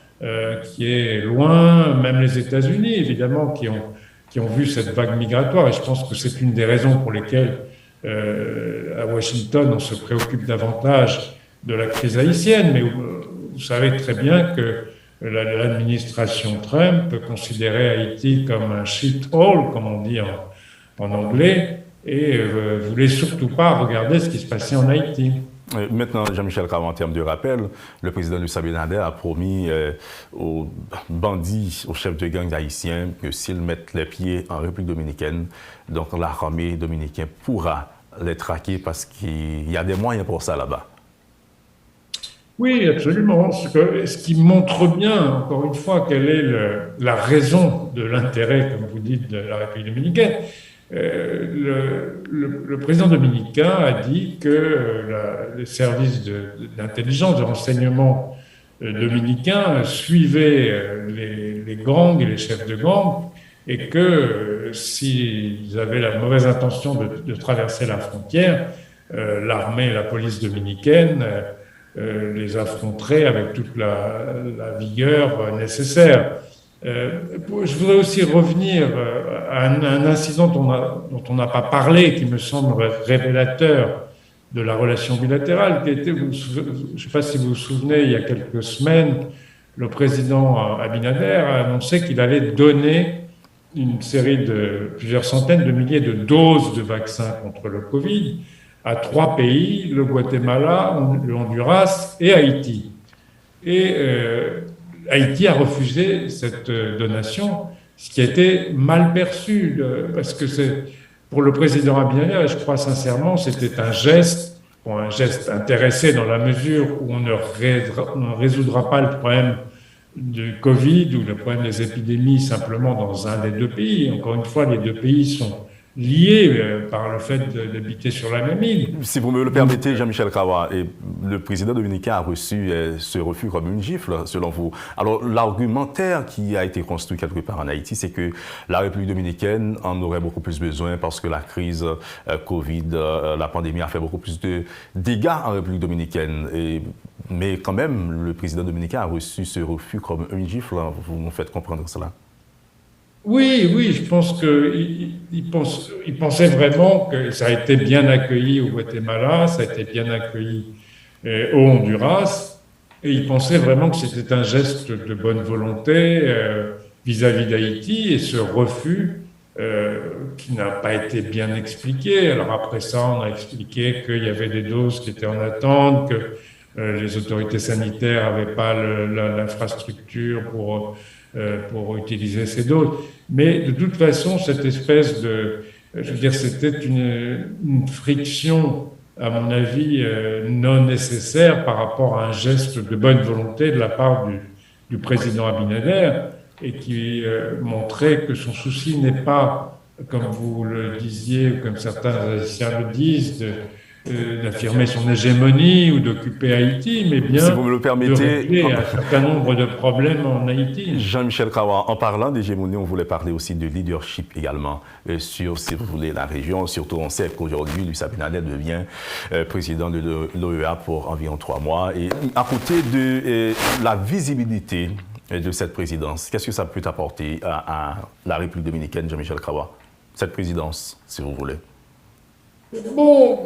qui est loin, même les États-Unis évidemment qui ont vu cette vague migratoire. Et je pense que c'est une des raisons pour lesquelles à Washington on se préoccupe davantage de la crise haïtienne. Mais vous savez très bien que l'administration Trump considérait Haïti comme un shithole, comme on dit en anglais. Et ne voulait surtout pas regarder ce qui se passait en Haïti. Maintenant, Jean-Michel Kawa, en termes de rappel, le président Luis Abinadel a promis aux bandits, aux chefs de gangs haïtiens, que s'ils mettent les pieds en République dominicaine, donc l'armée dominicaine pourra les traquer parce qu'il y a des moyens pour ça là-bas. Oui, absolument. Ce qui montre bien, encore une fois, quelle est la raison de l'intérêt, comme vous dites, de la République dominicaine. Le président dominicain a dit que les services d'intelligence, de renseignement dominicains suivaient les gangs et les chefs de gangs et que s'ils avaient la mauvaise intention de traverser la frontière, l'armée et la police dominicaine les affronteraient avec toute la vigueur nécessaire. Je voudrais aussi revenir à un incident dont on n'a pas parlé, qui me semble révélateur de la relation bilatérale, qui était, je ne sais pas si vous vous souvenez, il y a quelques semaines, le président Abinader a annoncé qu'il allait donner une série de plusieurs centaines de milliers de doses de vaccins contre le Covid à 3 pays, le Guatemala, le Honduras et Haïti. Et Haïti a refusé cette donation, ce qui a été mal perçu, parce que pour le président Abinader, et je crois sincèrement, c'était un geste intéressé dans la mesure où on ne résoudra pas le problème du Covid ou le problème des épidémies simplement dans un des 2 pays. Encore une fois, les 2 pays sont liés par le fait d'habiter sur la même île. Si vous me le permettez, Jean-Michel Kawa, le président dominicain a reçu ce refus comme une gifle, selon vous. Alors, l'argumentaire qui a été construit quelque part en Haïti, c'est que la République dominicaine en aurait beaucoup plus besoin parce que la crise Covid, la pandémie a fait beaucoup plus de dégâts en République dominicaine. Mais quand même, le président dominicain a reçu ce refus comme une gifle. Vous nous faites comprendre cela. Oui, je pense qu'il pensait vraiment que ça a été bien accueilli au Guatemala, ça a été bien accueilli au Honduras, et il pensait vraiment que c'était un geste de bonne volonté vis-à-vis d'Haïti, et ce refus qui n'a pas été bien expliqué. Alors après ça, on a expliqué qu'il y avait des doses qui étaient en attente, que les autorités sanitaires n'avaient pas l'infrastructure pour utiliser ces doses. Mais de toute façon, cette espèce c'était une friction, à mon avis, non nécessaire par rapport à un geste de bonne volonté de la part du président Abinader, et qui montrait que son souci n'est pas, comme vous le disiez, ou comme certains Haïtiens le disent, d'affirmer son hégémonie ou d'occuper Haïti, mais bien si vous me le permettez, de régler un certain nombre de problèmes en Haïti. Jean-Michel Kawa, en parlant d'hégémonie, on voulait parler aussi de leadership également sur, si vous voulez, la région. Surtout, on sait qu'aujourd'hui, Luis Abinader devient président de l'OEA pour environ 3 mois. Et à côté de la visibilité de cette présidence, qu'est-ce que ça peut apporter à la République dominicaine, Jean-Michel Kawa, cette présidence, si vous voulez? Bon,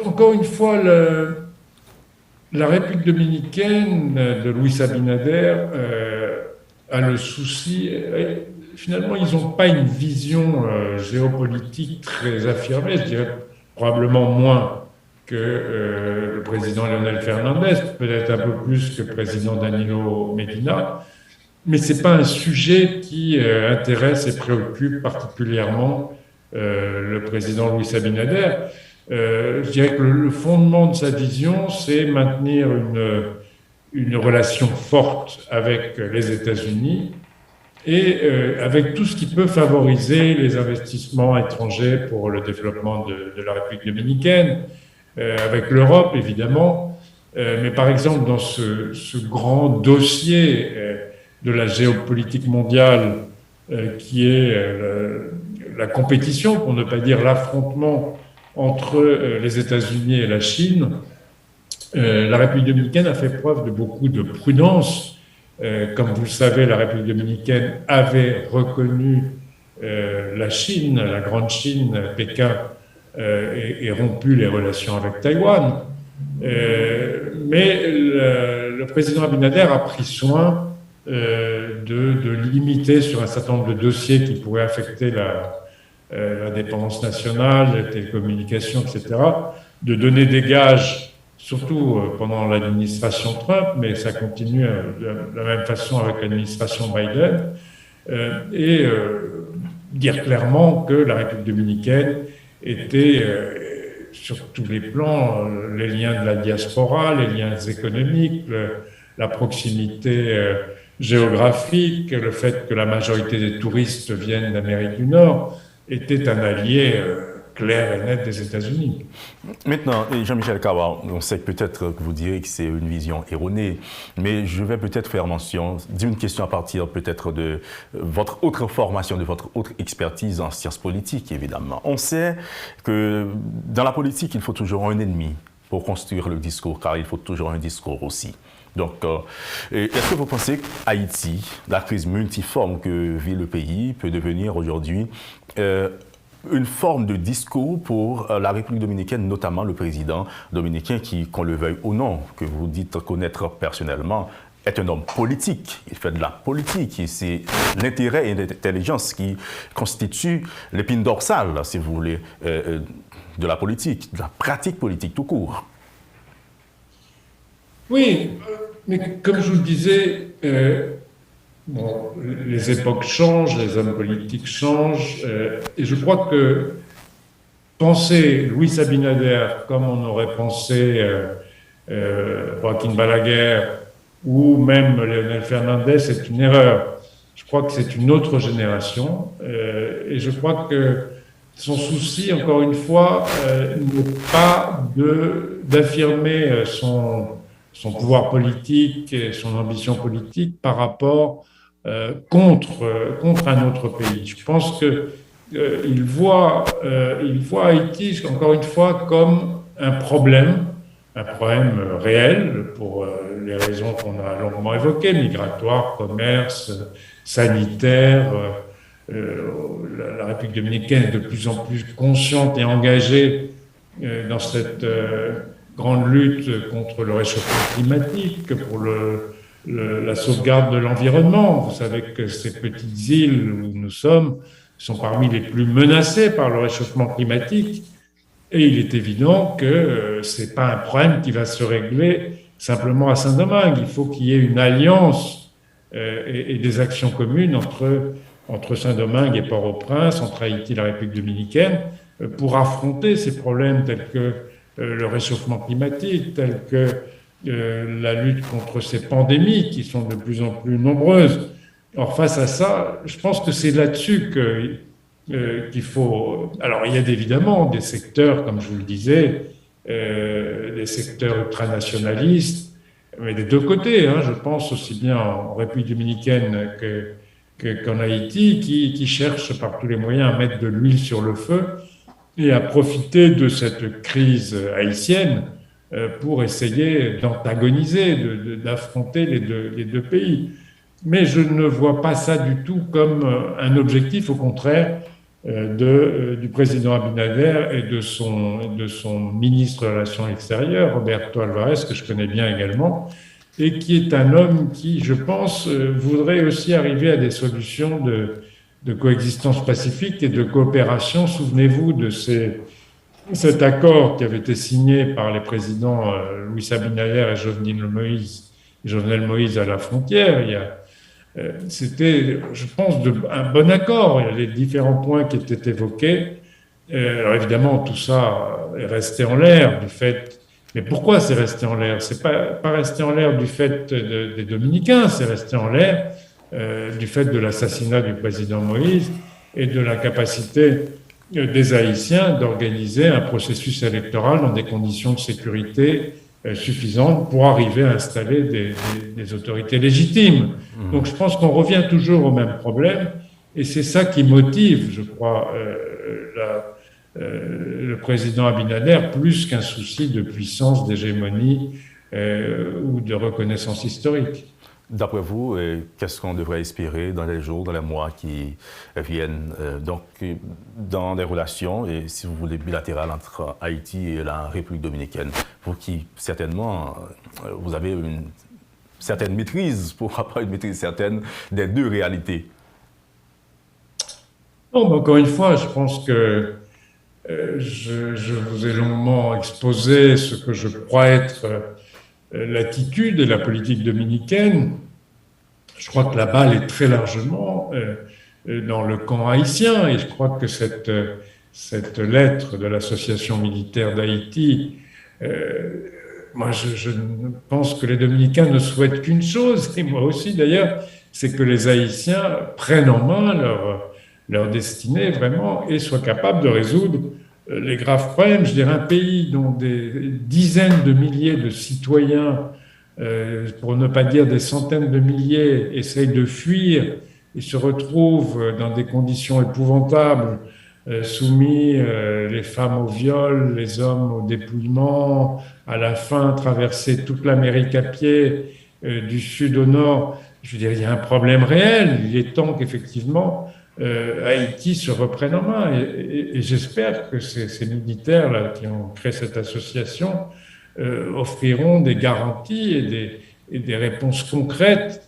encore une fois, la République dominicaine de Luis Abinader a le souci. Finalement, ils n'ont pas une vision géopolitique très affirmée, je dirais probablement moins que le président Leonel Fernandez, peut-être un peu plus que le président Danilo Medina, mais ce n'est pas un sujet qui intéresse et préoccupe particulièrement le président Luis Abinader. Je dirais que le fondement de sa vision, c'est maintenir une relation forte avec les États-Unis et avec tout ce qui peut favoriser les investissements étrangers pour le développement de la République dominicaine, avec l'Europe évidemment, mais par exemple dans ce grand dossier de la géopolitique mondiale qui est la compétition, pour ne pas dire l'affrontement entre les États-Unis et la Chine, la République dominicaine a fait preuve de beaucoup de prudence. Comme vous le savez, la République dominicaine avait reconnu la Chine, la grande Chine, Pékin, et rompu les relations avec Taïwan. Mais le président Abinader a pris soin de limiter sur un certain nombre de dossiers qui pourraient affecter la dépendance nationale, les télécommunications, etc., de donner des gages, surtout pendant l'administration Trump, mais ça continue de la même façon avec l'administration Biden, et dire clairement que la République dominicaine était, sur tous les plans, les liens de la diaspora, les liens économiques, la proximité géographique, le fait que la majorité des touristes viennent d'Amérique du Nord, était un allié clair et net des États-Unis. Maintenant, Jean-Michel Kawa, on sait peut-être que vous direz que c'est une vision erronée, mais je vais peut-être faire mention d'une question à partir peut-être de votre autre formation, de votre autre expertise en sciences politiques, évidemment. On sait que dans la politique, il faut toujours un ennemi pour construire le discours, car il faut toujours un discours aussi. Donc, est-ce que vous pensez qu'Haïti, la crise multiforme que vit le pays, peut devenir aujourd'hui une forme de discours pour la République dominicaine, notamment le président dominicain qui, qu'on le veuille ou non, que vous dites connaître personnellement, est un homme politique, il fait de la politique, et c'est l'intérêt et l'intelligence qui constituent l'épine dorsale, si vous voulez, de la politique, de la pratique politique tout court. Oui, mais comme je vous le disais, bon, les époques changent, les hommes politiques changent, et je crois que penser Luis Abinader comme on aurait pensé Joaquín Balaguer ou même Leonel Fernandez, c'est une erreur. Je crois que c'est une autre génération, et je crois que son souci, encore une fois, n'est pas d'affirmer son pouvoir politique et son ambition politique par rapport contre un autre pays. Je pense qu'il voit Haïti, encore une fois, comme un problème réel pour les raisons qu'on a longuement évoquées, migratoire, commerce, sanitaire. La République dominicaine est de plus en plus consciente et engagée dans cette grande lutte contre le réchauffement climatique, pour la sauvegarde de l'environnement. Vous savez que ces petites îles où nous sommes sont parmi les plus menacées par le réchauffement climatique. Et il est évident que ce n'est pas un problème qui va se régler simplement à Saint-Domingue. Il faut qu'il y ait une alliance et des actions communes entre Saint-Domingue et Port-au-Prince, entre Haïti et la République dominicaine, pour affronter ces problèmes tels que le réchauffement climatique, tels que la lutte contre ces pandémies qui sont de plus en plus nombreuses. Or, face à ça, je pense que c'est là-dessus qu'il faut... Alors, il y a évidemment des secteurs, comme je vous le disais, des secteurs ultranationalistes, mais des deux côtés, hein, je pense aussi bien en République dominicaine qu'en Haïti, qui cherchent par tous les moyens à mettre de l'huile sur le feu et à profiter de cette crise haïtienne pour essayer d'antagoniser, d'affronter les deux pays. Mais je ne vois pas ça du tout comme un objectif, au contraire, du président Abinader et de son ministre des Relations extérieures, Roberto Alvarez, que je connais bien également, et qui est un homme qui, je pense, voudrait aussi arriver à des solutions de coexistence pacifique et de coopération. Souvenez-vous de cet accord qui avait été signé par les présidents Luis Abinader et Jovenel Moïse à la frontière. C'était, je pense, un bon accord. Il y a les différents points qui étaient évoqués. Alors évidemment, tout ça est resté en l'air du fait... Mais pourquoi c'est resté en l'air? C'est pas resté en l'air du fait des Dominicains, c'est resté en l'air du fait de l'assassinat du président Moïse et de l'incapacité des Haïtiens d'organiser un processus électoral dans des conditions de sécurité suffisantes pour arriver à installer des autorités légitimes. Donc je pense qu'on revient toujours au même problème, et c'est ça qui motive, je crois, le président Abinader, plus qu'un souci de puissance, d'hégémonie ou de reconnaissance historique. D'après vous, qu'est-ce qu'on devrait espérer dans les jours, dans les mois qui viennent, donc dans les relations, et si vous voulez, bilatérales entre Haïti et la République dominicaine? Vous qui, certainement, vous avez une certaine maîtrise, pour avoir une maîtrise certaine des deux réalités. Non, mais encore une fois, je pense que je vous ai longuement exposé ce que je crois être l'attitude et la politique dominicaine. Je crois que la balle est très largement dans le camp haïtien, et je crois que cette lettre de l'association militaire d'Haïti, moi je pense que les Dominicains ne souhaitent qu'une chose, et moi aussi d'ailleurs, c'est que les Haïtiens prennent en main leur destinée vraiment et soient capables de résoudre les graves problèmes. Je dirais un pays dont des dizaines de milliers de citoyens, pour ne pas dire des centaines de milliers, essayent de fuir et se retrouvent dans des conditions épouvantables, soumis les femmes au viol, les hommes au dépouillement, à la fin traverser toute l'Amérique à pied, du sud au nord. Je veux dire, il y a un problème réel. Il est temps qu'effectivement Haïti se reprenne en main, et j'espère que ces militaires-là qui ont créé cette association offriront des garanties et des réponses concrètes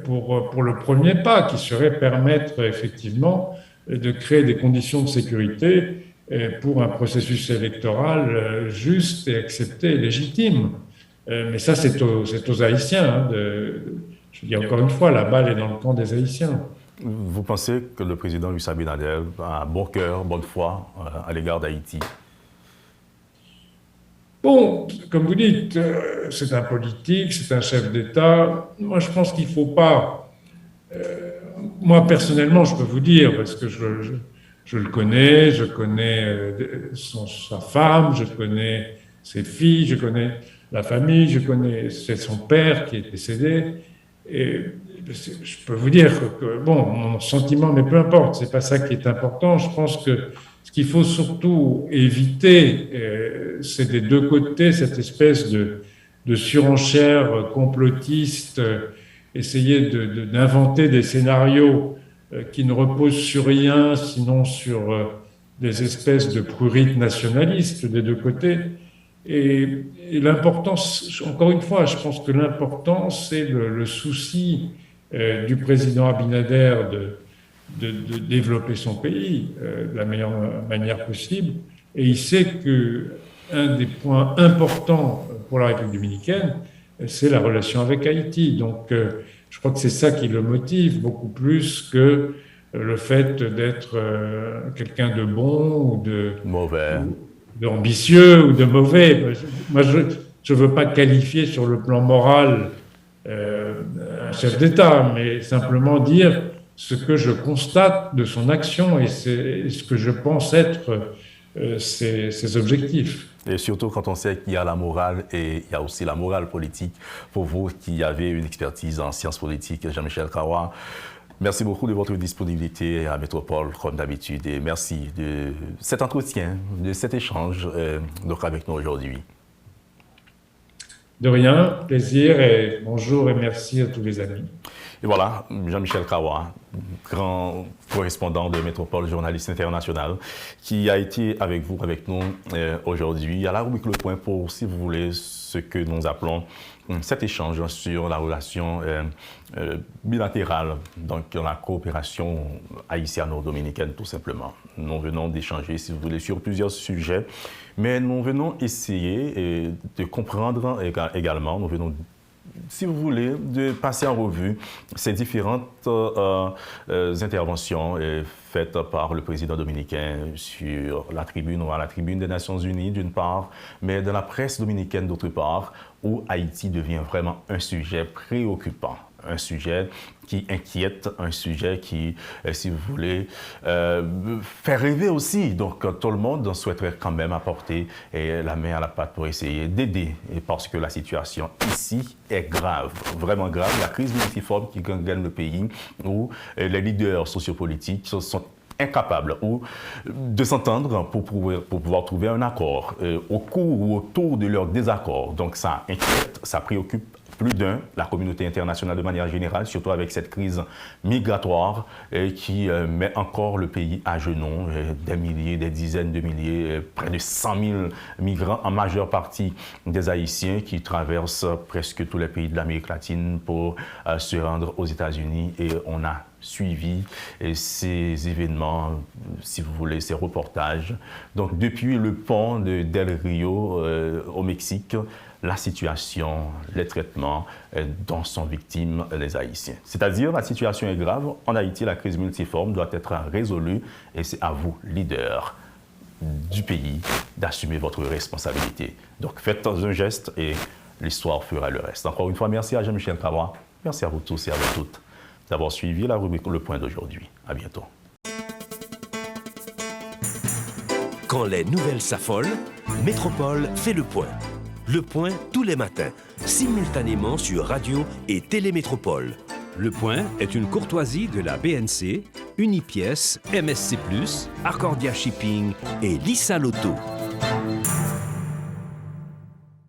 pour le premier pas, qui serait permettre effectivement de créer des conditions de sécurité pour un processus électoral juste et accepté et légitime. Mais ça, c'est aux Haïtiens. Je dis encore une fois, la balle est dans le camp des Haïtiens. Vous pensez que le président Luis Abinader a bon cœur, bonne foi à l'égard d'Haïti? Bon, comme vous dites, c'est un politique, c'est un chef d'État. Moi, je pense qu'il ne faut pas... moi, personnellement, je peux vous dire, parce que je le connais, je connais sa femme, je connais ses filles, je connais la famille, je connais son père qui est décédé. Et je peux vous dire que, bon, mon sentiment, mais peu importe, c'est pas ça qui est important. Je pense que ce qu'il faut surtout éviter, c'est des deux côtés, cette espèce de surenchère complotiste, essayer d'inventer des scénarios qui ne reposent sur rien, sinon sur des espèces de prurites nationalistes des deux côtés. Et l'importance, encore une fois, je pense que l'important, c'est le souci du président Abinader de développer son pays de la meilleure manière possible. Et il sait qu'un des points importants pour la République dominicaine, c'est la relation avec Haïti. Donc, je crois que c'est ça qui le motive beaucoup plus que le fait d'être quelqu'un de bon ou de mauvais, d'ambitieux ou de mauvais. Moi, je ne veux pas qualifier sur le plan moral un chef d'État, mais simplement dire ce que je constate de son action et ce que je pense être ses objectifs. Et surtout quand on sait qu'il y a la morale et il y a aussi la morale politique. Pour vous qui avez une expertise en sciences politiques, Jean-Michel Karawa, merci beaucoup de votre disponibilité à Métropole, comme d'habitude, et merci de cet entretien, de cet échange donc avec nous aujourd'hui. De rien, plaisir et bonjour et merci à tous les amis. Et voilà, Jean-Michel Karawa, grand correspondant de Métropole, journaliste international, qui a été avec vous, avec nous aujourd'hui à la rubrique Le Point pour, si vous voulez, ce que nous appelons cet échange sur la relation bilatérale, donc la coopération haïtiano-dominicaine tout simplement. Nous venons d'échanger, si vous voulez, sur plusieurs sujets, mais nous venons essayer de comprendre également, nous venons, si vous voulez, de passer en revue ces différentes interventions faites par le président dominicain sur la tribune, ou à la tribune des Nations Unies d'une part, mais de la presse dominicaine d'autre part, où Haïti devient vraiment un sujet préoccupant, un sujet qui inquiète, un sujet qui, si vous voulez, fait rêver aussi. Donc, tout le monde souhaiterait quand même apporter la main à la pâte pour essayer d'aider, parce que la situation ici est grave, vraiment grave. La crise multiforme qui gangrène le pays, où les leaders sociopolitiques sont incapables de s'entendre pour pouvoir trouver un accord au cours ou autour de leur désaccord. Donc, ça inquiète, ça préoccupe plus d'un, la communauté internationale de manière générale, surtout avec cette crise migratoire qui met encore le pays à genoux. Des milliers, des dizaines de milliers, près de 100 000 migrants, en majeure partie des Haïtiens qui traversent presque tous les pays de l'Amérique latine pour se rendre aux États-Unis. Et on a suivi ces événements, si vous voulez, ces reportages. Donc, depuis le pont de Del Rio au Mexique, la situation, les traitements dont sont victimes les Haïtiens. C'est-à-dire, la situation est grave. En Haïti, la crise multiforme doit être résolue et c'est à vous, leaders du pays, d'assumer votre responsabilité. Donc, faites un geste et l'histoire fera le reste. Encore une fois, merci à Jean-Michel Karawa. Merci à vous tous et à vous toutes d'avoir suivi la rubrique Le Point d'aujourd'hui. À bientôt. Quand les nouvelles s'affolent, Métropole fait le point. Le Point tous les matins, simultanément sur Radio et Télémétropole. Le Point est une courtoisie de la BNC, Unipièce, MSC+, Arcordia Shipping et Lisa Lotto.